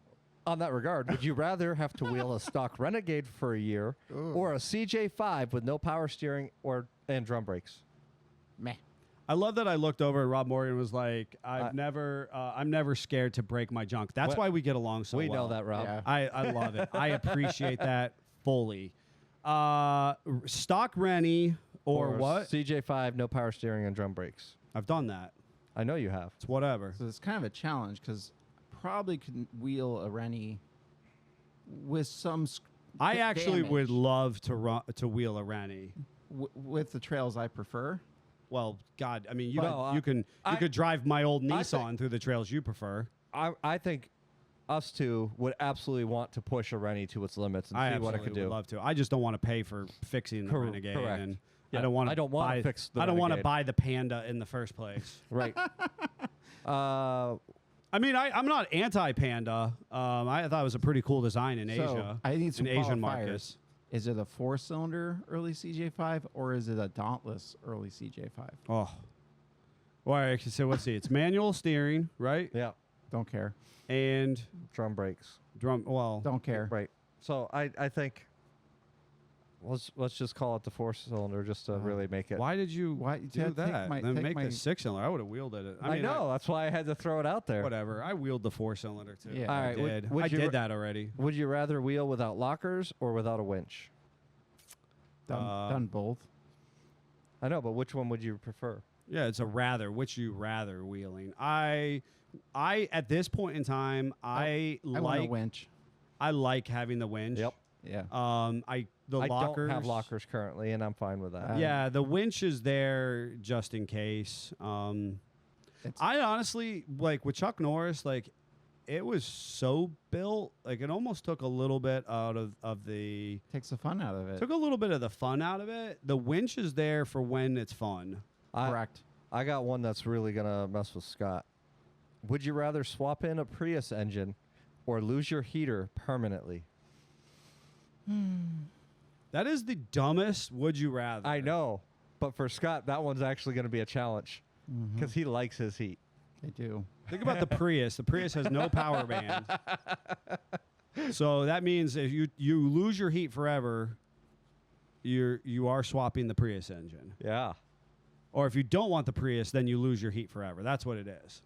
on that regard, would you rather have to wheel a stock Renegade for a year or a CJ5 with no power steering and drum brakes? Meh. I love that I looked over at Rob Morgan and was like, I'm never scared to break my junk. That's What- why we get along so we well. know that, Rob. Yeah. I love it. I appreciate that fully. Stock Rennie or what? CJ5, no power steering and drum brakes. I've done that. I know you have. It's whatever. So it's kind of a challenge because probably could wheel a Rennie with some I actually damage would love to wheel a Rennie. with the trails I prefer. Well, God, I mean, you Well, could drive my old I Nissan think- through the trails you prefer. I think us two would absolutely want to push a Rennie to its limits and I see what it absolutely could would do. love to. I just don't want to pay for fixing the Renegade, correct. and Yeah, I don't want I don't wanna buy, fix the I don't want to Renegade. buy the Panda in the first place. Right. I mean, I'm not anti-Panda. I thought it was a pretty cool design in So Asia. I need some in Asian qualifiers. markets. Is it a 4-cylinder early CJ5 or is it a Dauntless early CJ5? Oh, well, so let's see. It's manual steering, right? Yeah. Don't care. And Drum brakes. drum. Well, Don't care. Right. So I think let's just call it the 4-cylinder just to really make it. why did you Why- do take that? my- Then take make my- the 6-cylinder. I would have wheeled it. I mean, know. That's why I had to throw it out there. Whatever. I wheeled the 4-cylinder too. Yeah. All I right, did. would I you did ra- that already. Would you rather wheel without lockers or without a winch? Done both. I know, but which one would you prefer? Yeah, it's a rather. Which you rather wheeling? I at this point in time, I want a like winch. I like having the winch. Yep. Yeah. The I lockers. don't have lockers currently, and I'm fine with that. Yeah, the winch is there just in case. It's- I honestly like with Chuck Norris, like it was so built, like it almost took a little bit out of the Takes the fun out of it. took a little bit of the fun out of it. The winch is there for when it's fun. Correct. I got one that's really gonna mess with Scott. Would you rather swap in a Prius engine or lose your heater permanently? That is the dumbest would you rather. I know, but for Scott, that one's actually going to be a challenge because he likes his heat. They do. Think about the Prius. The Prius has no power band. So that means if you lose your heat forever, you are swapping the Prius engine. Yeah. Or if you don't want the Prius, then you lose your heat forever. That's what it is.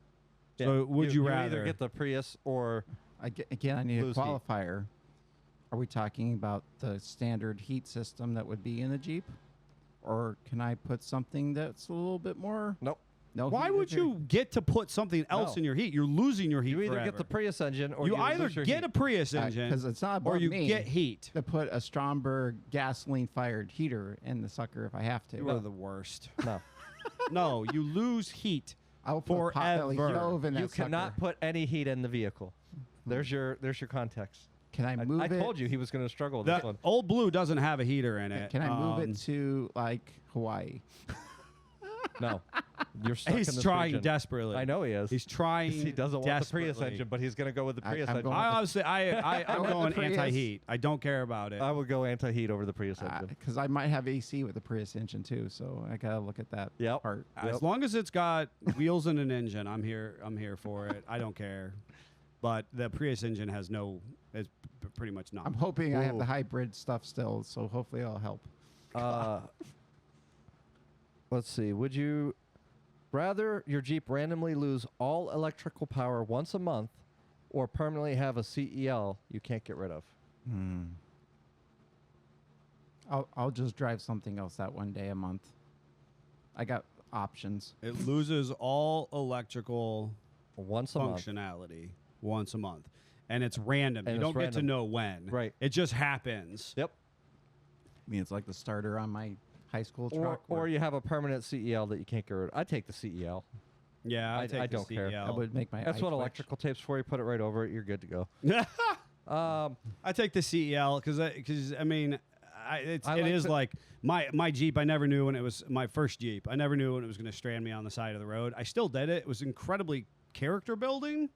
So Yeah. would you rather either get the Prius or Again, I need a lose heat. qualifier. Are we talking about the standard heat system that would be in a Jeep? Or can I put something that's a little bit more? Nope. No. Why heat would in there? you get to put something else No. in your heat? You're losing your heat You either forever. get the Prius engine or you you either lose your get heat. a Prius engine Because it's not or about you me get heat. to put a Stromberg gasoline-fired heater in the sucker if I have to. You are the worst. No. No, you lose heat. I'll put Potbelly forever. stove in that You cannot sucker. put any heat in the vehicle. There's your context. Can I move I it? told you he was going to struggle with this The one. old blue doesn't have a heater in it. Can I move Um, it to like Hawaii? No. You're stuck in He's this trying region. desperately. I know he is. He's trying. He doesn't want the Prius desperately. engine, but he's going to go with the Prius I'm engine. going- I obviously, I'm want the going Prius. anti-heat. I don't care about it. I would go anti-heat over the Prius engine. Because I might have AC with the Prius engine too, so I gotta look at that Yep. part. As long as it's got wheels and an engine, I'm here. I'm here for it. I don't care. But the Prius engine has no. It's pretty much not. I'm hoping I have Ooh. the hybrid stuff still, so hopefully it'll help. Let's see. Would you rather your Jeep randomly lose all electrical power once a month or permanently have a CEL you can't get rid of? I'll just drive something else that one day a month. I got options. It loses all electrical Once a month. functionality once a month, and it's random. And you it's don't get to random. know when. Right. It just happens. Yep. I mean, it's like the starter on my high school Or, truck. or you have a permanent CEL that you can't get rid of. I'd take the CEL. Yeah, I I, take the don't care. CEL. I would make my That's eye what twitch. electrical tape's for. You put it right over it, you're good to go. I take the CEL because I mean, it I is like like my Jeep. I never knew when it was my first Jeep. I never knew when it was going to strand me on the side of the road. I still did it. It was incredibly character building,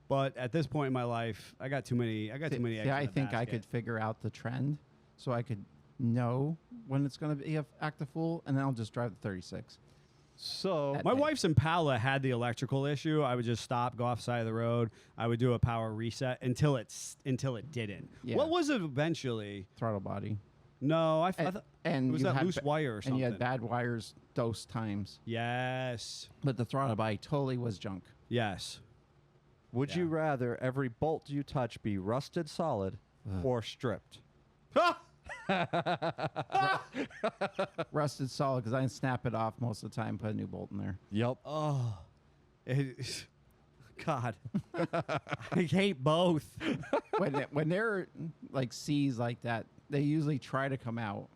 but at this point in my life, I got too many. I got too many. Eggs Yeah, in I the think I basket. could figure out the trend, so I could know when it's going to be active full, and then I'll just drive the 36. So That My day. wife's Impala had the electrical issue. I would just stop, go off the side of the road. I would do a power reset until it didn't. Yeah. What was it eventually? Throttle body. No, I And, thought and it was you that had loose wire or and something. you had bad wires dose times. Yes. But the throttle body totally was junk. Yes. would you rather every bolt you touch be rusted solid or stripped? Rusted solid because I can snap it off most of the time, put a new bolt in there. Yep. Oh, God, I hate both. when they're like C's like that, they usually try to come out,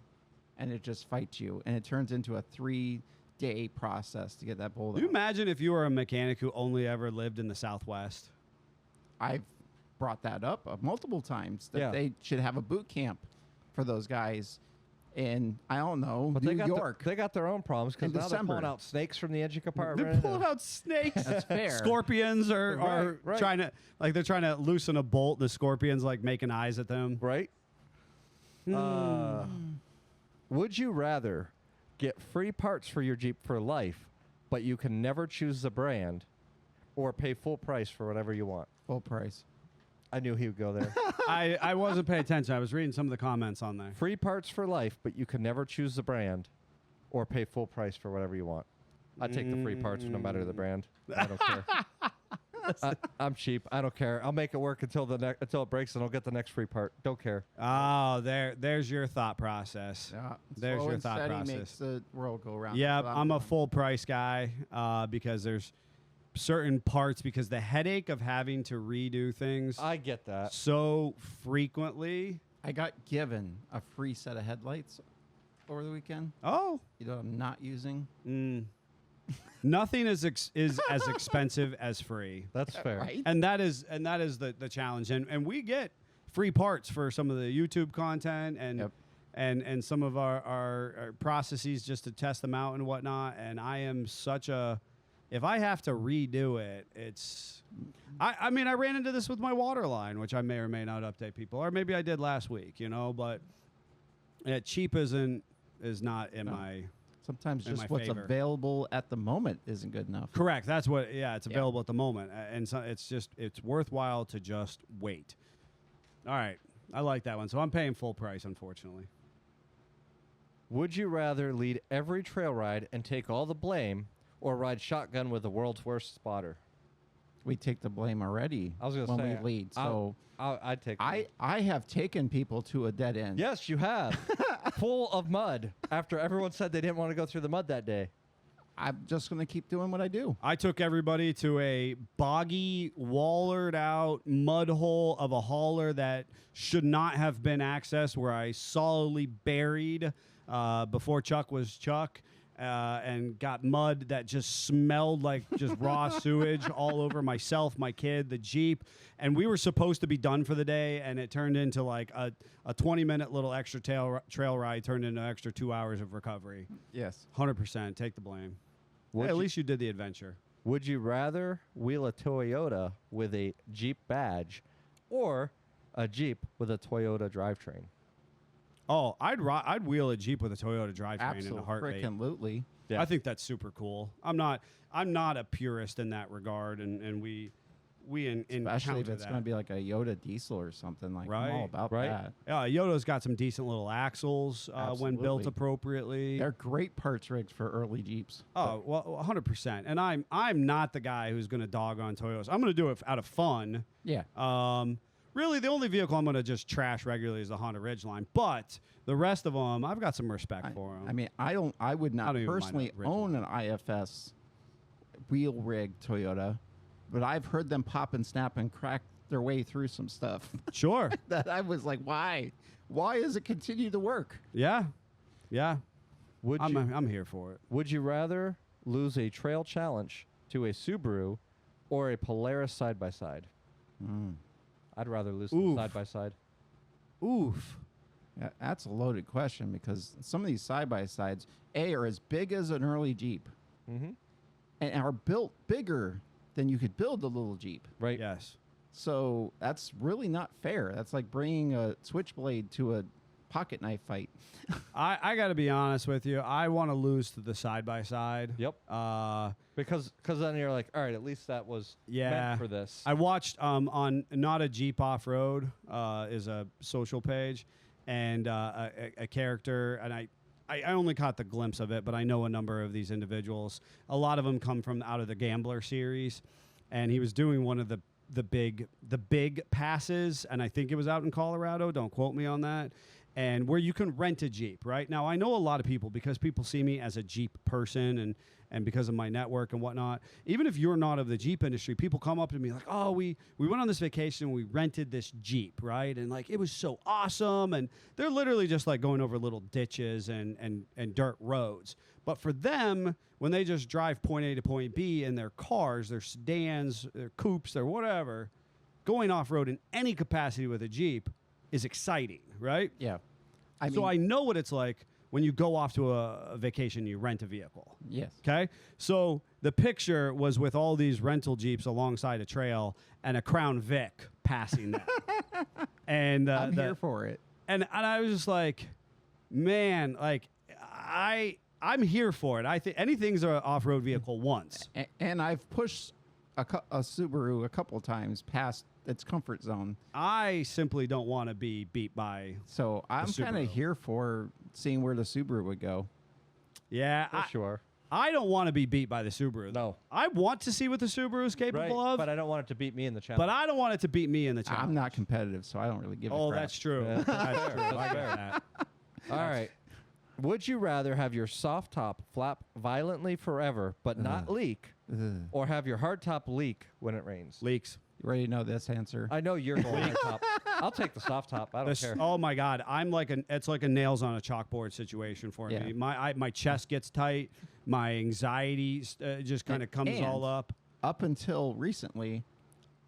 and it just fights you, and it turns into a 3-day process to get that bolt Do you out. imagine if you were a mechanic who only ever lived in the Southwest? I've brought that up multiple times that Yeah. they should have a boot camp for those guys in, I don't know, But New they got York. they got their own problems because In now they're December. pulling out snakes from the engine They're compartment. pulling out snakes. That's fair. Scorpions are Right. trying to they're trying to loosen a bolt. The scorpions like making eyes at them. Right? Would you rather get free parts for your Jeep for life, but you can never choose the brand, or pay full price for whatever you want? Full price. I knew he would go there. I wasn't paying attention. I was reading some of the comments on there. Free parts for life, but you can never choose the brand, or pay full price for whatever you want. I take the free parts no matter the brand. I don't care. I'm cheap. I don't care. I'll make it work until it breaks, and I'll get the next free part. Don't care. Oh, there's your thought process. Yeah. There's Slow your and thought steady process. makes the world go round. Yeah, That's what I'm a doing. full price guy because there's certain parts because the headache of having to redo things I get that. so frequently. I got given a free set of headlights over the weekend. Oh, You know what I'm not using? nothing is as expensive as free, That's fair. Right? and that is the challenge. And we get free parts for some of the YouTube content and. Yep. And some of our processes just to test them out and whatnot. And I am such a, if I have to redo it, it's, I mean, I ran into this with my water line, which I may or may not update people, or maybe I did last week, but cheap is not in my, Sometimes in just my what's favor. available at the moment isn't good enough. Correct. That's what. Yeah, it's available at the moment, and so it's worthwhile to just wait. All right, I like that one. So I'm paying full price, unfortunately. Would you rather lead every trail ride and take all the blame, or ride shotgun with the world's worst spotter? We take the blame already. I was gonna when say, we lead. So I'd take. I have taken people to a dead end. Yes, you have. Full of mud after everyone said they didn't want to go through the mud that day. I'm just going to keep doing what I do. I took everybody to a boggy, wallered out mud hole of a hauler that should not have been accessed, where I solidly buried before Chuck was Chuck. And got mud that just smelled like just raw sewage all over myself, my kid, the Jeep. And we were supposed to be done for the day, and it turned into like a 20-minute little extra trail ride turned into an extra 2 hours of recovery. Yes. 100%. Take the blame. Would At you- least you did the adventure. Would you rather wheel a Toyota with a Jeep badge, or a Jeep with a Toyota drivetrain? Oh, I'd wheel a Jeep with a Toyota drivetrain in a heartbeat. Absolutely. Yeah. I think that's super cool. I'm not a purist in that regard, and we Especially if encounter it's that. going to be like a Yoda diesel or something. Like, I'm Right, all about right. that. Yoda's got some decent little axles when built Absolutely. appropriately. They're great parts rigs for early Jeeps. Oh, well, 100%. And I'm not the guy who's going to dog on Toyotas. I'm going to do it out of fun. Yeah. Really, the only vehicle I'm going to just trash regularly is the Honda Ridgeline. But the rest of them, I've got some respect for them. I mean, I would not don't even mind personally the original. own an IFS wheel rig Toyota, but I've heard them pop and snap and crack their way through some stuff Sure. that I was like, why? Why does it continue to work? Yeah. Yeah. Would I'm here for it. Would you rather lose a trail challenge to a Subaru or a Polaris side by side? I'd rather lose to the Oof. side by side. Oof. Yeah, that's a loaded question because some of these side-by-sides, are as big as an early Jeep Mm-hmm. and are built bigger than you could build a little Jeep. Right. Yes. So that's really not fair. That's like bringing a switchblade to a pocket knife fight. I got to be honest with you. I want to lose to the side by side. Yep. Because then you're like, all right, at least that was meant for this. I watched on Not a Jeep Off Road is a social page, and a character, and I only caught the glimpse of it, but I know a number of these individuals. A lot of them come from out of the Gambler series, and he was doing one of the big passes, and I think it was out in Colorado. Don't quote me on that. And where you can rent a Jeep, right? Now, I know a lot of people, because people see me as a Jeep person and because of my network and whatnot. Even if you're not of the Jeep industry, people come up to me like, oh, we went on this vacation and we rented this Jeep, right? And like, it was so awesome. And they're literally just like going over little ditches and dirt roads. But for them, when they just drive point A to point B in their cars, their sedans, their coupes, their whatever, going off-road in any capacity with a Jeep is exciting, right? Yeah. So I know what it's like when you go off to a vacation, you rent a vehicle. Yes. Okay? So the picture was with all these rental Jeeps alongside a trail and a Crown Vic passing them. And I'm here for it. and I was just like, man, like I'm here for it. I think anything's an off-road vehicle once. And I've pushed a Subaru a couple times past its comfort zone. I simply don't want to be beat by. So I'm kind Subaru. of here for seeing where the Subaru would go. Yeah, For sure. I don't want to be beat by the Subaru. No. I want to see what the Subaru is capable of, But I don't want it to beat me in the challenge. but I don't want it to beat me in the challenge. I'm not competitive, so I don't really give a Oh, crap. that's true. Yeah. That's true. That's I fair. get that. All right. Would you rather have your soft top flap violently forever but not leak, Ugh. or have your hard top leak when it rains? Leaks. You already know this answer. I know you're going hard top. I'll take the soft top. I don't care. Oh my God, I'm like it's like a nails on a chalkboard situation for Yeah. me. My chest gets tight. My anxiety just kind of comes And- all up. Up until recently,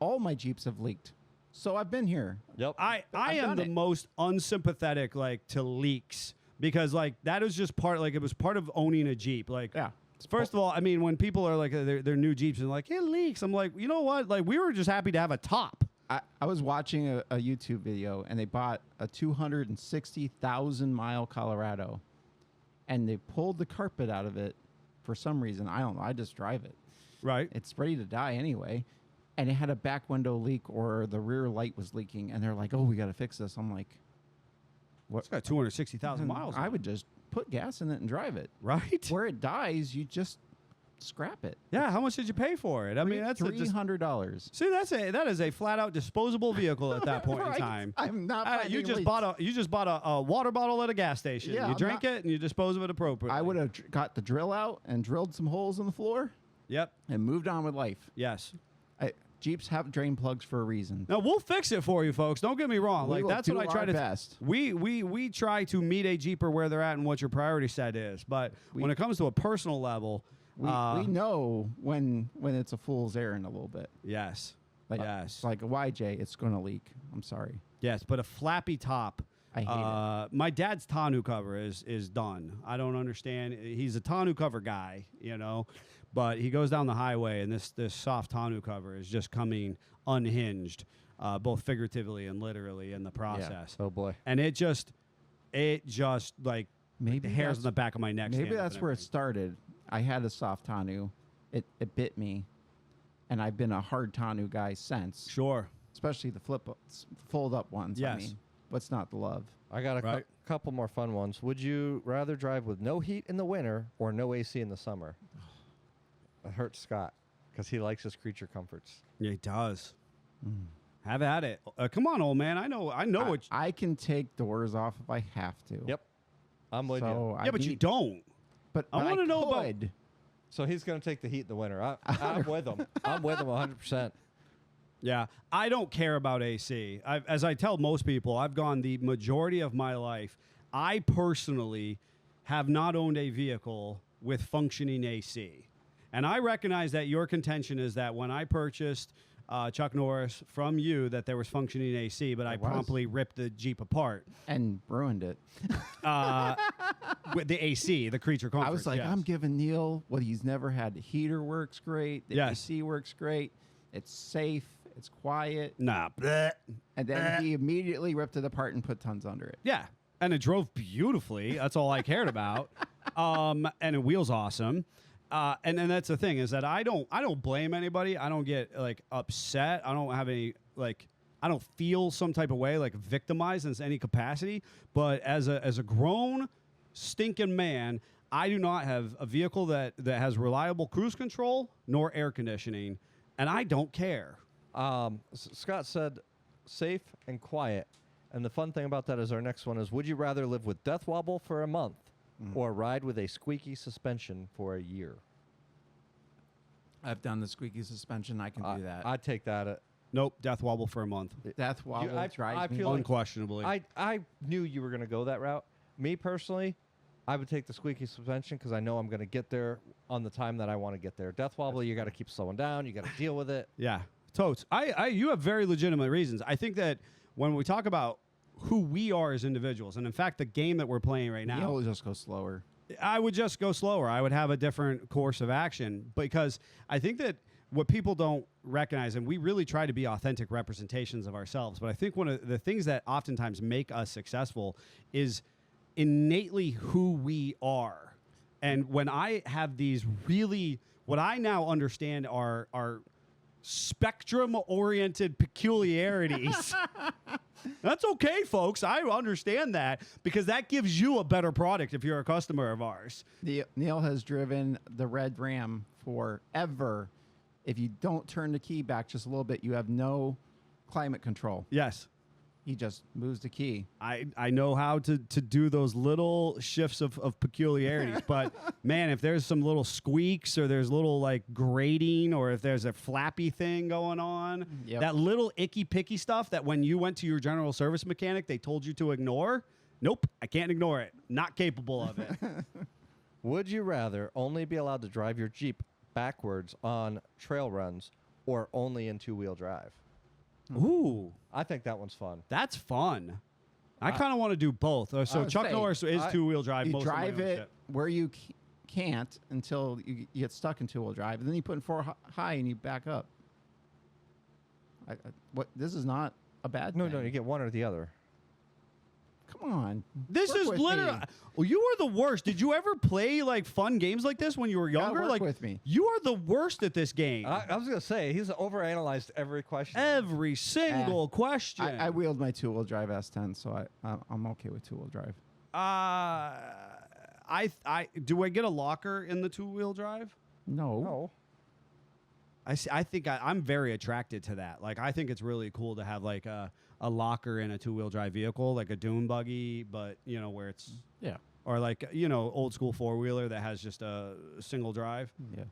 all my Jeeps have leaked. So I've been here. Yep. I I've am done the it. most unsympathetic like to leaks because like that is just part like it was part of owning a Jeep. Like Yeah. first of all, I mean when people are like they're new Jeeps and like it leaks, I'm like, you know what? Like we were just happy to have a top. I was watching a YouTube video, and they bought a 260,000 mile Colorado. and they pulled the carpet out of it for some reason. I don't know. I just drive it. Right. It's ready to die anyway. And it had a back window leak or the rear light was leaking. And they're like, oh, we got to fix this. I'm like, what? It's got 260,000 miles. I would just put gas in it and drive it. Right. Where it dies, you just scrap it. Yeah. How much did you pay for it? I mean, that's $300. See, that is a flat out disposable vehicle at that point in Right. time. I'm not. You finding just leaks. bought a water bottle at a gas station. Yeah, you I'm drank not- it and you dispose of it appropriately. I would have got the drill out and drilled some holes in the floor Yep. and moved on with life. Yes. Jeeps have drain plugs for a reason. Now we'll fix it for you, folks. Don't get me wrong. We Like will that's do what I try our to. best. We try to meet a Jeeper where they're at and what your priority set is. But when it comes to a personal level, We know when it's a fool's errand a little bit. yes, Like, yes, It's like a YJ, it's going to leak. I'm sorry. yes. But a flappy top. I hate it. My dad's tonneau cover is done. I don't understand. He's a tonneau cover guy, you know, but he goes down the highway and this soft tonneau cover is just coming unhinged, both figuratively and literally in the process. Oh boy. And it just like Maybe the hairs that's- on the back of my neck. Maybe stand up that's and where it everything. started. I had a soft tonneau. It bit me, and I've been a hard tonneau guy since. Sure. Especially the fold up ones. Yes. I mean, what's not to love? I got a Right. couple more fun ones. Would you rather drive with no heat in the winter or no AC in the summer? It hurts Scott because he likes his creature comforts. Yeah, he does. Have at it. Come on, old man. I know what. I can take doors off if I have to. Yep. I'm with you. So I Yeah, but you need- don't. But I wanna know about- could. So he's going to take the heat in the winter. I'm with him. I'm with him 100%. Yeah, I don't care about AC. As I tell most people, I've gone the majority of my life. I personally have not owned a vehicle with functioning AC. And I recognize that your contention is that when I purchased Chuck Norris from you, that there was functioning AC, but I was. promptly ripped the Jeep apart. And ruined it. With the AC, the creature comfort. I was like, yes. I'm giving Neil what he's never had. The heater works great. The Yes. AC works great. It's safe. It's quiet. Nah. bleh. And then he immediately ripped it apart and put tons under it. Yeah. And it drove beautifully. That's all I cared about. And the wheel's awesome. And then that's the thing is that I don't blame anybody. I don't get like upset. I don't have any like I don't feel some type of way like victimized in any capacity. But as a grown stinking man, I do not have a vehicle that has reliable cruise control nor air conditioning, and I don't care. Scott said safe and quiet. And the fun thing about that is our next one is, would you rather live with death wobble for a month or ride with a squeaky suspension for a year? I've done the squeaky suspension. I can do that. I'd take that. Nope, death wobble for a month. Death wobble I drives me. feel like- Unquestionably. I knew you were going to go that route. Me personally, I would take the squeaky suspension because I know I'm going to get there on the time that I want to get there. Death wobble, you got to keep slowing down. You got to deal with it. Yeah, totes. You have very legitimate reasons. I think that when we talk about who we are as individuals, and in fact, the game that we're playing right now, Neil just go slower. I would just go slower. I would have a different course of action because I think that what people don't recognize, and we really try to be authentic representations of ourselves, but I think one of the things that oftentimes make us successful is innately who we are. And when I have these really, what I now understand are spectrum-oriented peculiarities. That's okay, folks. I understand that because that gives you a better product if you're a customer of ours. Neil has driven the red Ram forever. If you don't turn the key back just a little bit, you have no climate control. Yes. He just moves the key. I know how to do those little shifts of peculiarities, but man, if there's some little squeaks or there's little like grating or if there's a flappy thing going on, Yep. that little icky picky stuff that when you went to your general service mechanic, they told you to ignore. Nope, I can't ignore it. Not capable of it. Would you rather only be allowed to drive your Jeep backwards on trail runs or only in two-wheel drive? Ooh, I think that one's fun. that's fun. I kind of want to do both. So would Chuck say, Norris is two-wheel drive. You most drive of my it ownership. where you can't until you get stuck in two-wheel drive, and then you put in four high and you back up. What? This is not a bad No, thing. you get one or the other. Come on. This Work is with literally. me. Well, you are the worst. Did you ever play like fun games like this when you were younger? work Like with me. You are the worst at this game. I was gonna say he's overanalyzed every question. Every single question. I wheeled my 2-wheel drive S10, so I'm okay with 2-wheel drive. Do I get a locker in the 2-wheel drive? No. I think I'm very attracted to that. Like, I think it's really cool to have like a locker in a 2-wheel drive vehicle, like a dune buggy, but where it's Yeah. or like old school 4-wheeler that has just a single drive. Yeah.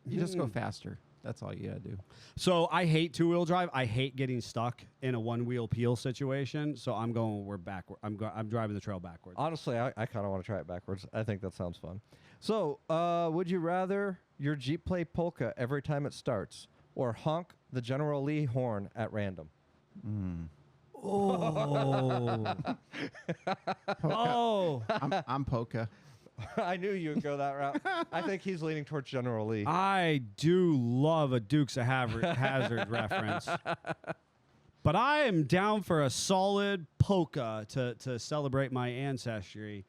You just go faster. That's all you gotta do. So I hate 2-wheel drive. I hate getting stuck in a 1-wheel peel situation. So we're backward. I'm driving the trail backwards. Honestly, I kind of want to try it backwards. I think that sounds fun. So, would you rather your Jeep play polka every time it starts, or honk the General Lee horn at random? Oh. Oh. I'm Polka. I knew you would go that route. I think he's leaning towards General Lee. I do love a Dukes of Hazzard reference. But I am down for a solid polka to celebrate my ancestry.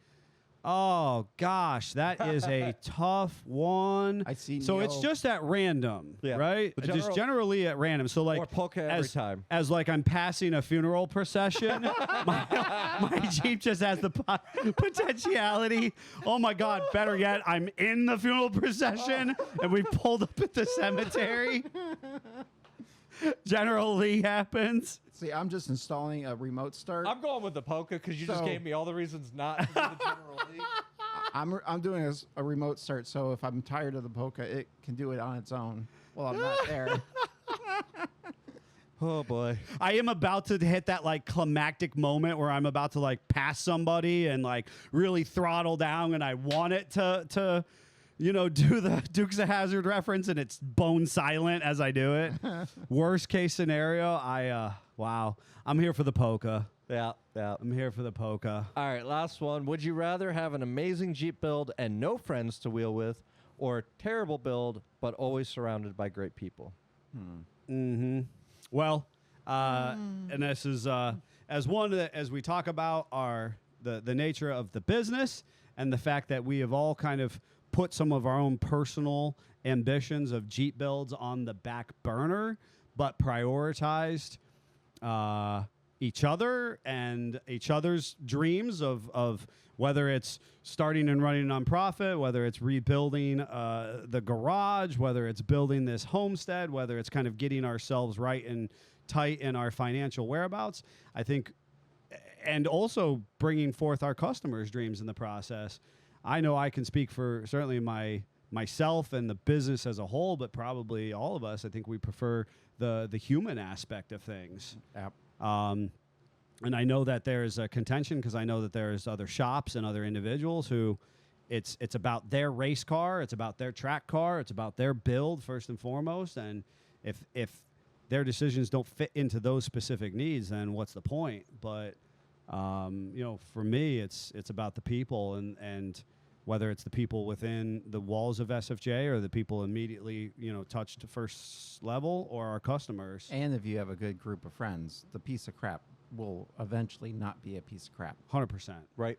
Oh, gosh, that is a tough one. I see So Neil- it's just at random, Yeah. right? The Just generally at random. So like Or polka every time. As like I'm passing a funeral procession, my Jeep just has the potentiality. Oh my God! Better yet, I'm in the funeral procession and we pulled up at the cemetery. General Lee happens. See, I'm just installing a remote start. I'm going with the polka because you just So- gave me all the reasons not to do the General Lee. I'm doing a remote start, so if I'm tired of the polka, it can do it on its own. Well, I'm not there. Oh boy. I am about to hit that like climactic moment where I'm about to like pass somebody and like really throttle down, and I want it to do the Dukes of Hazzard reference, and it's bone silent as I do it. Worst case scenario, wow, I'm here for the polka. Yeah. I'm here for the polka. All right, last one. Would you rather have an amazing Jeep build and no friends to wheel with, or a terrible build but always surrounded by great people? Mm-hmm. Well, and this is as we talk about the nature of the business and the fact that we have all kind of put some of our own personal ambitions of Jeep builds on the back burner, but prioritized each other and each other's dreams of whether it's starting and running a nonprofit, whether it's rebuilding the garage, whether it's building this homestead, whether it's kind of getting ourselves right and tight in our financial whereabouts, I think, and also bringing forth our customers' dreams in the process. I know I can speak for certainly myself and the business as a whole, but probably all of us. I think we prefer the human aspect of things. Yep. And I know that there's a contention because I know that there's other shops and other individuals who it's about their race car, it's about their track car, it's about their build first and foremost. And if their decisions don't fit into those specific needs, then what's the point? But for me, it's about the people and whether it's the people within the walls of SFJ or the people immediately, touched to first level, or our customers. And if you have a good group of friends, the piece of crap will eventually not be a piece of crap. 100%. Right.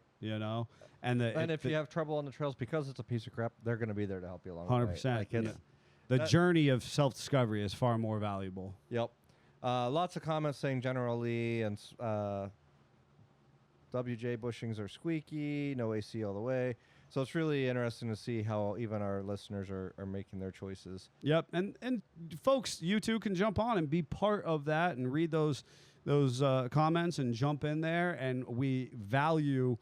And if you have trouble on the trails because it's a piece of crap, they're going to be there to help you along. 100%. The way. Like it's, The journey of self-discovery is far more valuable. Yep. Lots of comments saying General Lee and WJ bushings are squeaky, no AC all the way. So it's really interesting to see how even our listeners are making their choices. Yep. And folks, you too can jump on and be part of that and read those comments and jump in there. And we value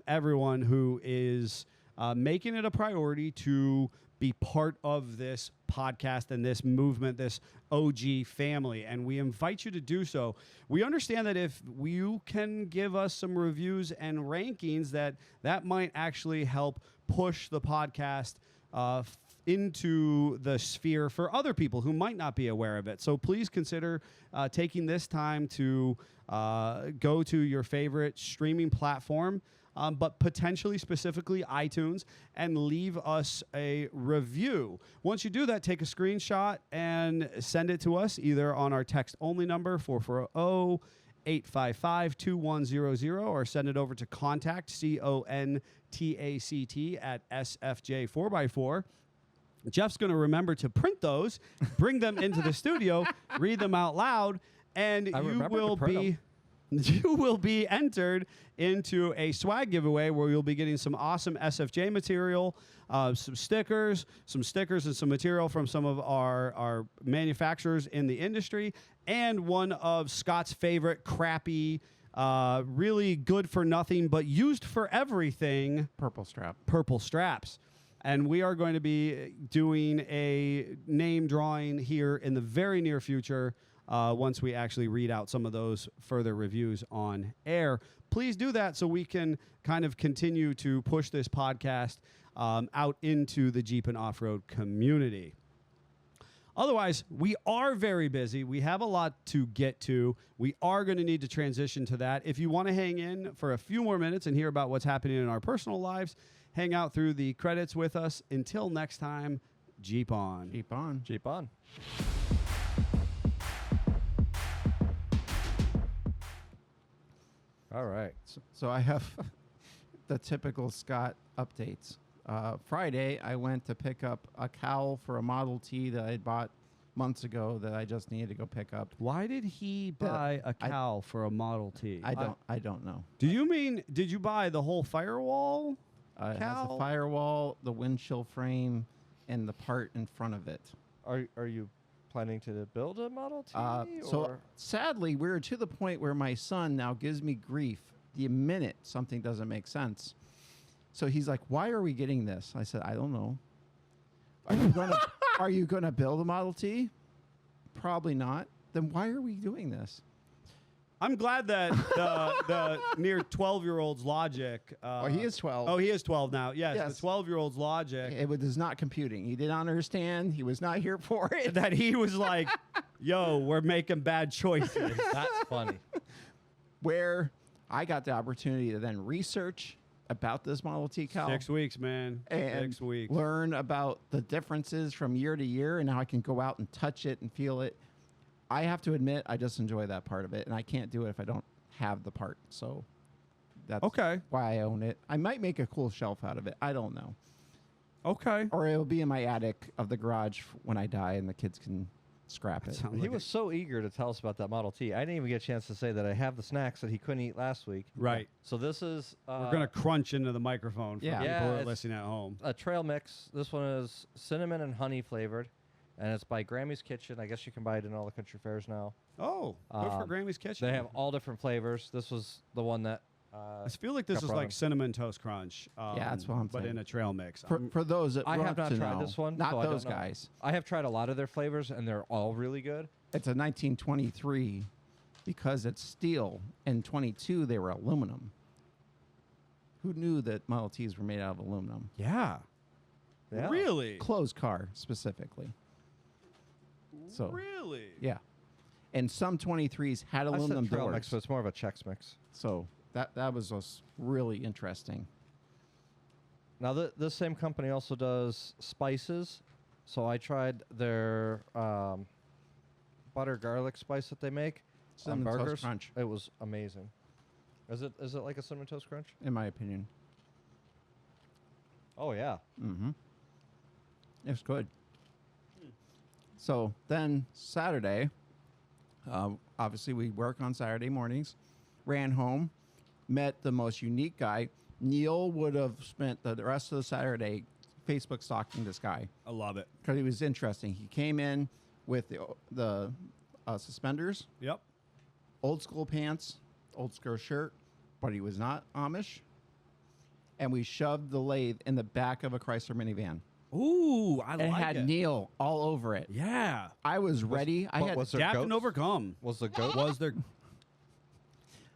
everyone who is making it a priority to be part of this podcast and this movement, this OG family, and we invite you to do so. We understand that if you can give us some reviews and rankings, that might actually help push the podcast into the sphere for other people who might not be aware of it. So please consider taking this time to go to your favorite streaming platform, but potentially specifically iTunes, and leave us a review. Once you do that, take a screenshot and send it to us either on our text-only number, 440 855-2100 or send it over to contact, CONTACT, at SFJ4x4. Jeff's going to remember to print those, bring them into the studio, read them out loud, and you will be entered into a swag giveaway where you'll be getting some awesome SFJ material, some stickers and some material from some of our manufacturers in the industry, and one of Scott's favorite crappy, really good for nothing but used for everything Purple strap. purple straps. And we are going to be doing a name drawing here in the very near future once we actually read out some of those further reviews on air. Please do that so we can kind of continue to push this podcast out into the Jeep and off-road community. Otherwise, we are very busy. We have a lot to get to. We are going to need to transition to that. If you want to hang in for a few more minutes and hear about what's happening in our personal lives, hang out through the credits with us. Until next time, Jeep on. Jeep on. Jeep on. All right. So I have the typical Scott updates. Friday, I went to pick up a cowl for a Model T that I bought months ago that I just needed to go pick up. Why did he buy a cowl for a Model T? I don't know. Do you mean, did you buy the whole firewall? It has Cowl? a firewall, the windshield frame, and the part in front of it. Are you planning to build a Model T? So or? sadly, we're to the point where my son now gives me grief the minute something doesn't make sense. So he's like, "Why are we getting this?" I said, "I don't know." Are you gonna build a Model T? Probably not. Then why are we doing this? I'm glad that the near 12-year-old's logic. He is 12. Oh, he is 12 now. Yes, Yes. the 12-year-old's logic. It was not computing. He didn't understand. He was not here for it. That he was like, yo, we're making bad choices. That's funny. Where I got the opportunity to then research about this Model T cowl. 6 weeks, man. And 6 weeks. learn about the differences from year to year and how I can go out and touch it and feel it. I have to admit, I just enjoy that part of it, and I can't do it if I don't have the part. So that's Okay. why I own it. I might make a cool shelf out of it. I don't know. Okay. Or it'll be in my attic of the garage when I die and the kids can scrap it. Sounds He like was so eager to tell us about that Model T. I didn't even get a chance to say that I have the snacks that he couldn't eat last week. Right. So this is We're going to crunch into the microphone for Yeah. people Yeah, who are it's- listening at home. a trail mix. This one is cinnamon and honey flavored, and it's by Grammy's Kitchen. I guess you can buy it in all the country fairs now. Oh, good for Grammy's Kitchen. They have all different flavors. This was the one that I feel like this got is brought like in. Cinnamon Toast Crunch. that's what I'm But saying. in a trail mix. For those that I have want not to tried know, this one. not so I don't those know. guys. I have tried a lot of their flavors, and they're all really good. It's a 1923 because it's steel, and 22 they were aluminum. Who knew that Model Ts were made out of aluminum? Yeah. Yeah. Really? Closed car specifically. So Really? yeah, and some 23s had I aluminum said trail doors. mix, so it's more of a Chex Mix. So that was just really interesting. Now, this same company also does spices. So I tried their butter garlic spice that they make Cinnamon on Toast burgers. Crunch. It was amazing. Is it like a cinnamon toast crunch? In my opinion. Oh yeah. Mm-hmm. It's good. So then Saturday, obviously we work on Saturday mornings, ran home, met the most unique guy. Neil would have spent the rest of the Saturday Facebook stalking this guy I love it. because he was interesting. He came in with the suspenders, Yep. old school pants, old school shirt, but he was not Amish. And we shoved the lathe in the back of a Chrysler minivan. Ooh, I And it like had it. Neil all over it. Yeah. I was ready. I had was there Adapt and goats? overcome. Was the goat? Was there?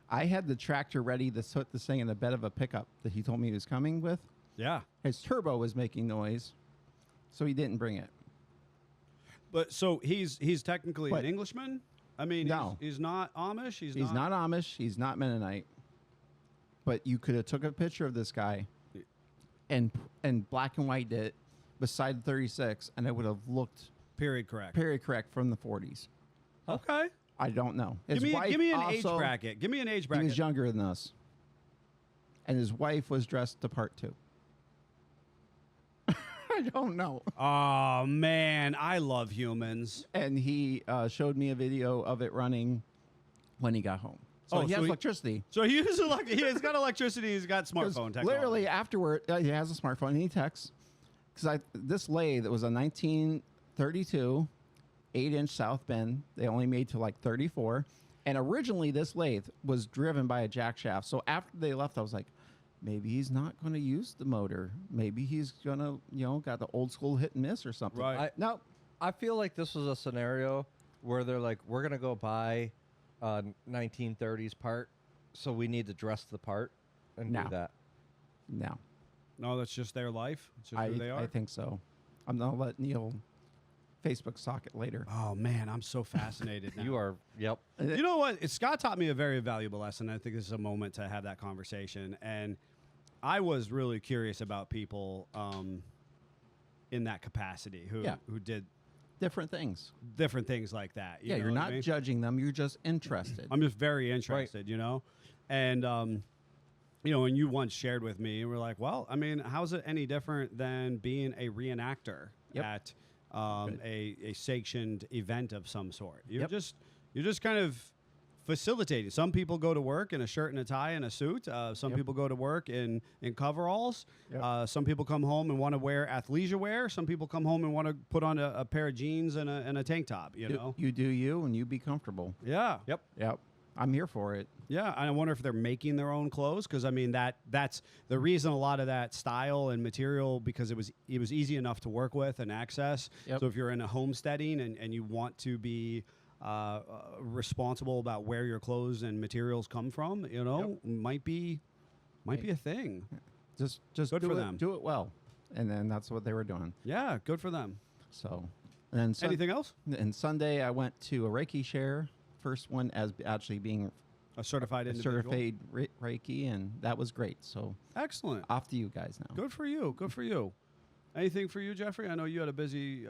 I had the tractor ready to put this thing in the bed of a pickup that he told me he was coming with. Yeah. His turbo was making noise, so he didn't bring it. But so he's technically What? an Englishman? I mean, No. he's not Amish. He's not Amish. He's not Mennonite. But you could have took a picture of this guy and black and white it beside the 36, and it would have looked period correct. period correct from the 40s. Okay. I don't know. Give His wife me an age also- bracket. Give me an age He bracket. was younger than us, and his wife was dressed the part too. I don't know. Oh man, I love humans. And he showed me a video of it running when he got home. So Oh, he so has he- electricity. So he he's got electricity. He's got 'Cause smartphone technology. literally afterward, he has a smartphone and he texts. Because this lathe, it was a 1932 8-inch South Bend. They only made to like 34. And originally, this lathe was driven by a jack shaft. So after they left, I was like, maybe he's not going to use the motor. Maybe he's going to, got the old school hit and miss or something. Right. No. I feel like this was a scenario where they're like, we're going to go buy a 1930s part, so we need to dress the part and No. do that. No. No, that's just their life. It's just who they are. I think so. I'm going to let Neil Facebook sock it later. Oh man, I'm so fascinated now. You are, yep. You know what? Scott taught me a very valuable lesson. I think this is a moment to have that conversation. And I was really curious about people in that capacity who did Different things. different things like that. You Yeah, know you're what I not mean? judging them. You're just interested. I'm just very interested, And, and you once shared with me, and we're like, well, I mean, how's it any different than being a reenactor Yep. at a sanctioned event of some sort? You're Yep. just kind of facilitating. Some people go to work in a shirt and a tie and a suit. Some Yep. people go to work in coveralls. Yep. Some people come home and want to wear athleisure wear. Some people come home and want to put on a pair of jeans and a tank top, you know? You do you, and you be comfortable. Yeah. Yep. Yep. I'm here for it. Yeah, and I wonder if they're making their own clothes, because I mean that's the reason a lot of that style and material, because it was easy enough to work with and access. Yep. So if you're in a homesteading and you want to be responsible about where your clothes and materials come from, might be a thing. Just Good do for it, them. Do it well, and then that's what they were doing. Yeah, good for them. So, and then Anything else? And Sunday I went to a Reiki share. First one as actually being A certified a individual. certified Reiki, and that was great. So Excellent. off to you guys now. Good for you. Good for you. Anything for you, Jeffrey? I know you had a busy,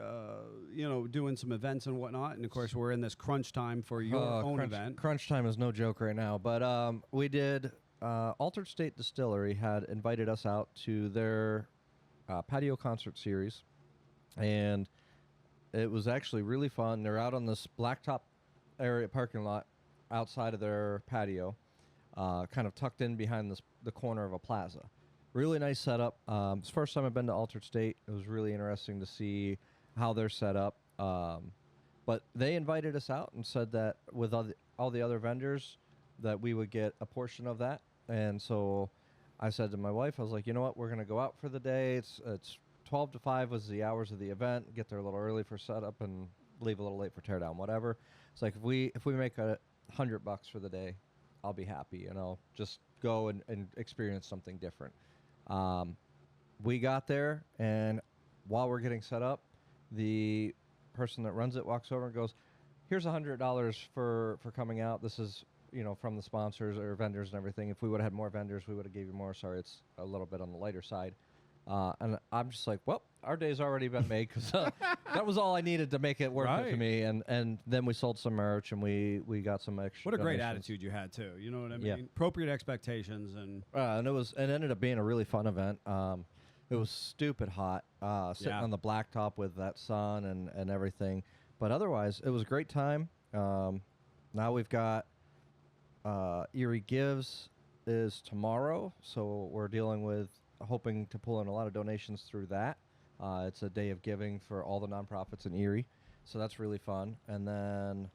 doing some events and whatnot, and of course we're in this crunch time for your own event. Crunch time is no joke right now. But we did, Altered State Distillery had invited us out to their patio concert series. And it was actually really fun. They're out on this blacktop area parking lot outside of their patio, kind of tucked in behind the corner of a plaza. Really nice setup. It's the first time I've been to Altered State. It was really interesting to see how they're set up. But they invited us out and said that with all the other vendors that we would get a portion of that. And so I said to my wife, I was like, you know what, we're going to go out for the day. It's 12 to 5 was the hours of the event. Get there a little early for setup and leave a little late for teardown, whatever. It's like if we make $100 for the day, I'll be happy. Just go and experience something different. We got there, and while we're getting set up, the person that runs it walks over and goes, "Here's $100 for coming out. This is from the sponsors or vendors and everything. If we would have had more vendors, we would have gave you more. Sorry, it's a little bit on the lighter side." And I'm just like, well, our day's already been made, because that was all I needed to make it worth it to me. And then we sold some merch, and we got some extra. What a great donations. attitude you had too. You know what I mean? Yeah. Appropriate expectations and And it ended up being a really fun event. It was stupid hot, sitting Yeah. on the blacktop with that sun and everything. But otherwise, it was a great time. Now we've got Erie Gives is tomorrow, so we're dealing with hoping to pull in a lot of donations through that. It's a day of giving for all the nonprofits in Erie, so that's really fun. And then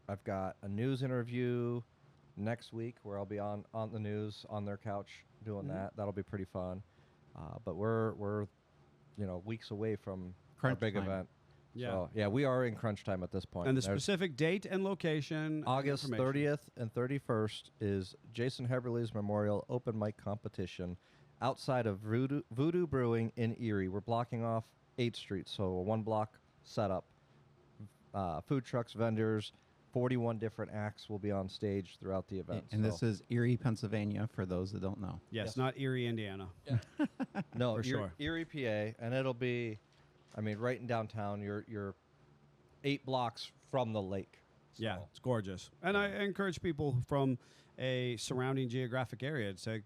I've got a news interview next week where I'll be on the news on their couch doing that. That'll be pretty fun. But we're weeks away from our Crunch big time. event. Yeah. So, yeah, we are in crunch time at this point. and the There's specific date and location. August information. 30th and 31st is Jason Heberly's Memorial Open Mic Competition outside of Voodoo Brewing in Erie. We're blocking off 8th Street, so a one-block setup. Food trucks, vendors, 41 different acts will be on stage throughout the event. And this is Erie, Pennsylvania, for those that don't know. Yes, Yes. not Erie, Indiana. no, for sure. Erie, PA, and it'll be, right in downtown. You're 8 blocks from the lake. Yeah, So. it's gorgeous. And I encourage people from a surrounding geographic area to,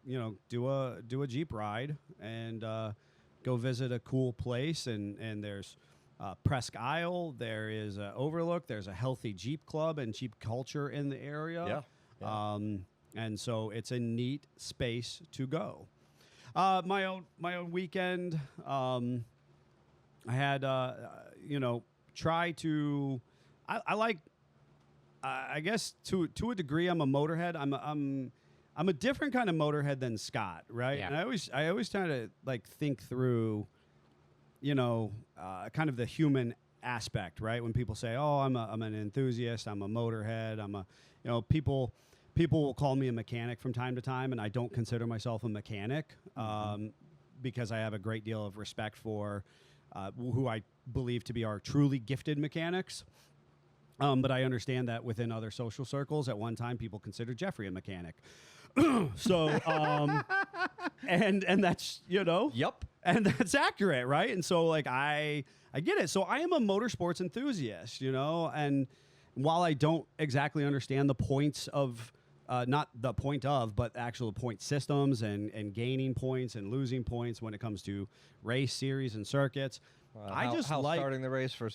do a Jeep ride and go visit a cool place. And there's Presque Isle. There is Overlook. There's a healthy Jeep club and Jeep culture in the area. Yeah. And so it's a neat space to go. My own weekend. I had try to. I like. I guess to a degree, I'm a motorhead. I'm a different kind of motorhead than Scott, right? Yeah. And I always try to like think through, kind of the human aspect, right? When people say, "Oh, I'm an enthusiast. I'm a motorhead. People will call me a mechanic from time to time, and I don't consider myself a mechanic because I have a great deal of respect for who I believe to be our truly gifted mechanics. But I understand that within other social circles, at one time, people considered Jeffrey a mechanic. So, and that's, Yep. and that's accurate, right? And so, like, I get it. So I am a motorsports enthusiast, and while I don't exactly understand the points of, not the point of, but actual point systems and gaining points and losing points when it comes to race series and circuits, I just how like starting the race for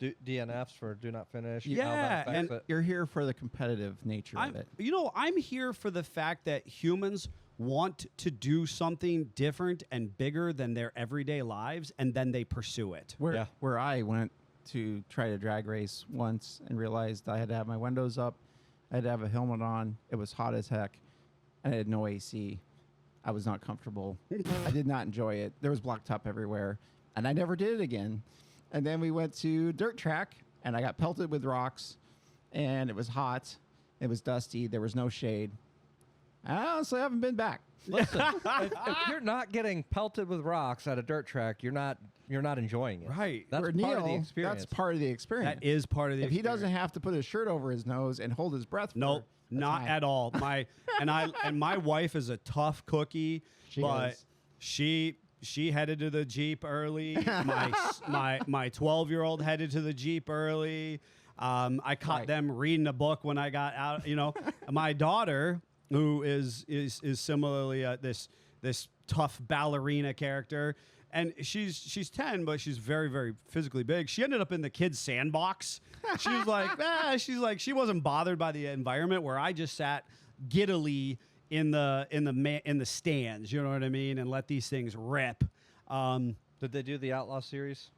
DNFs for do not finish. Yeah, how that affects and it. You're here for the competitive nature of it. I'm here for the fact that humans want to do something different and bigger than their everyday lives, and then they pursue it. Where I went to try to drag race once and realized I had to have my windows up, I had to have a helmet on. It was hot as heck, and I had no AC. I was not comfortable. I did not enjoy it. There was blacktop everywhere, and I never did it again. And then we went to dirt track, and I got pelted with rocks, and it was hot. It was dusty. There was no shade. I honestly haven't been back. Listen, if you're not getting pelted with rocks at a dirt track, you're not enjoying it. Right. That's For part of the Neil, experience. that's part of the experience. That is part of the If he experience. doesn't have to put his shirt over his nose and hold his breath, Nope, that's not fine. at all. My wife is a tough cookie, She but is. she headed to the Jeep early. My 12-year-old headed to the Jeep early. I caught Right. them reading a book when I got out. My daughter, who is similarly this tough ballerina character, and she's 10, but she's very, very physically big. She ended up in the kids' sandbox. She was like, she wasn't bothered by the environment where I just sat giddily in the stands. You know what I mean? And let these things rip. Did they do the Outlaw series?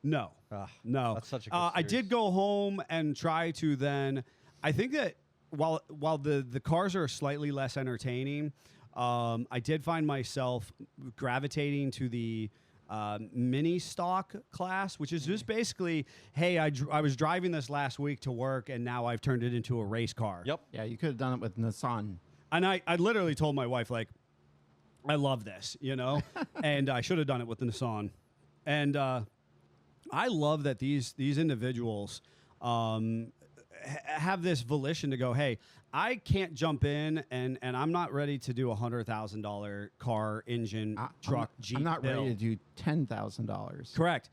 No, Ah, no. that's such a good I did series. go home and try to then. I think that while the cars are slightly less entertaining, I did find myself gravitating to the mini stock class, which is just basically, hey, I was driving this last week to work, and now I've turned it into a race car. Yep. Yeah, you could have done it with Nissan. And I literally told my wife, like, I love this, and I should have done it with the Nissan. And I love that these individuals have this volition to go, hey, I can't jump in and I'm not ready to do $100,000 car, engine, truck, Jeep I'm not build. ready to do $10,000. Correct.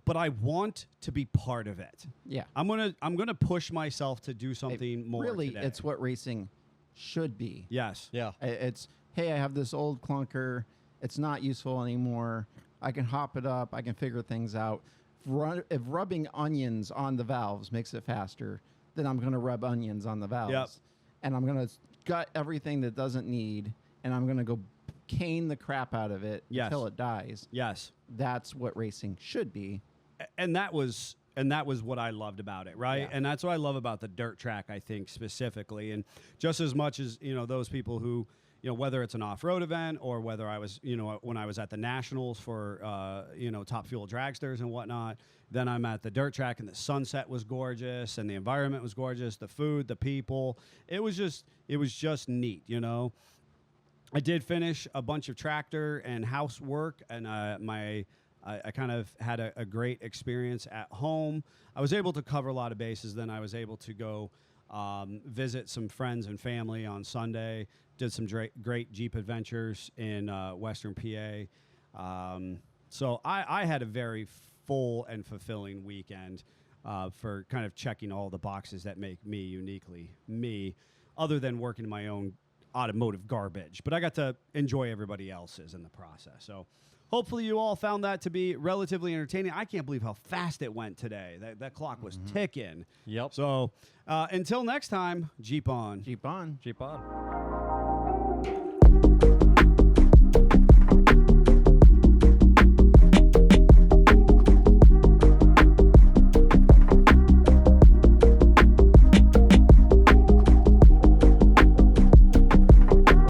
But I want to be part of it. Yeah. I'm gonna push myself to do something more. Really, today. it's what racing should be. Yes. Yeah. It's, hey, I have this old clunker. It's not useful anymore. I can hop it up. I can figure things out. If rubbing onions on the valves makes it faster, then I'm going to rub onions on the valves. Yep. And I'm going to gut everything that doesn't need, and I'm going to go cane the crap out of it Yes. until it dies. Yes. That's what racing should be. And that was what I loved about it, right? Yeah. And that's what I love about the dirt track, I think, specifically. And just as much as, those people who, whether it's an off-road event or whether I was, when I was at the Nationals for, Top Fuel Dragsters and whatnot, then I'm at the dirt track and the sunset was gorgeous and the environment was gorgeous, the food, the people. It was just neat, I did finish a bunch of tractor and housework, and I kind of had a great experience at home. I was able to cover a lot of bases. Then I was able to go visit some friends and family on Sunday. Did some great Jeep adventures in Western PA. So I had a very full and fulfilling weekend. for kind of checking all the boxes that make me uniquely me, other than working my own automotive garbage. But I got to enjoy everybody else's in the process. So hopefully you all found that to be relatively entertaining. I can't believe how fast it went today. That clock was ticking. Yep. So until next time, Jeep on. Jeep on. Jeep on.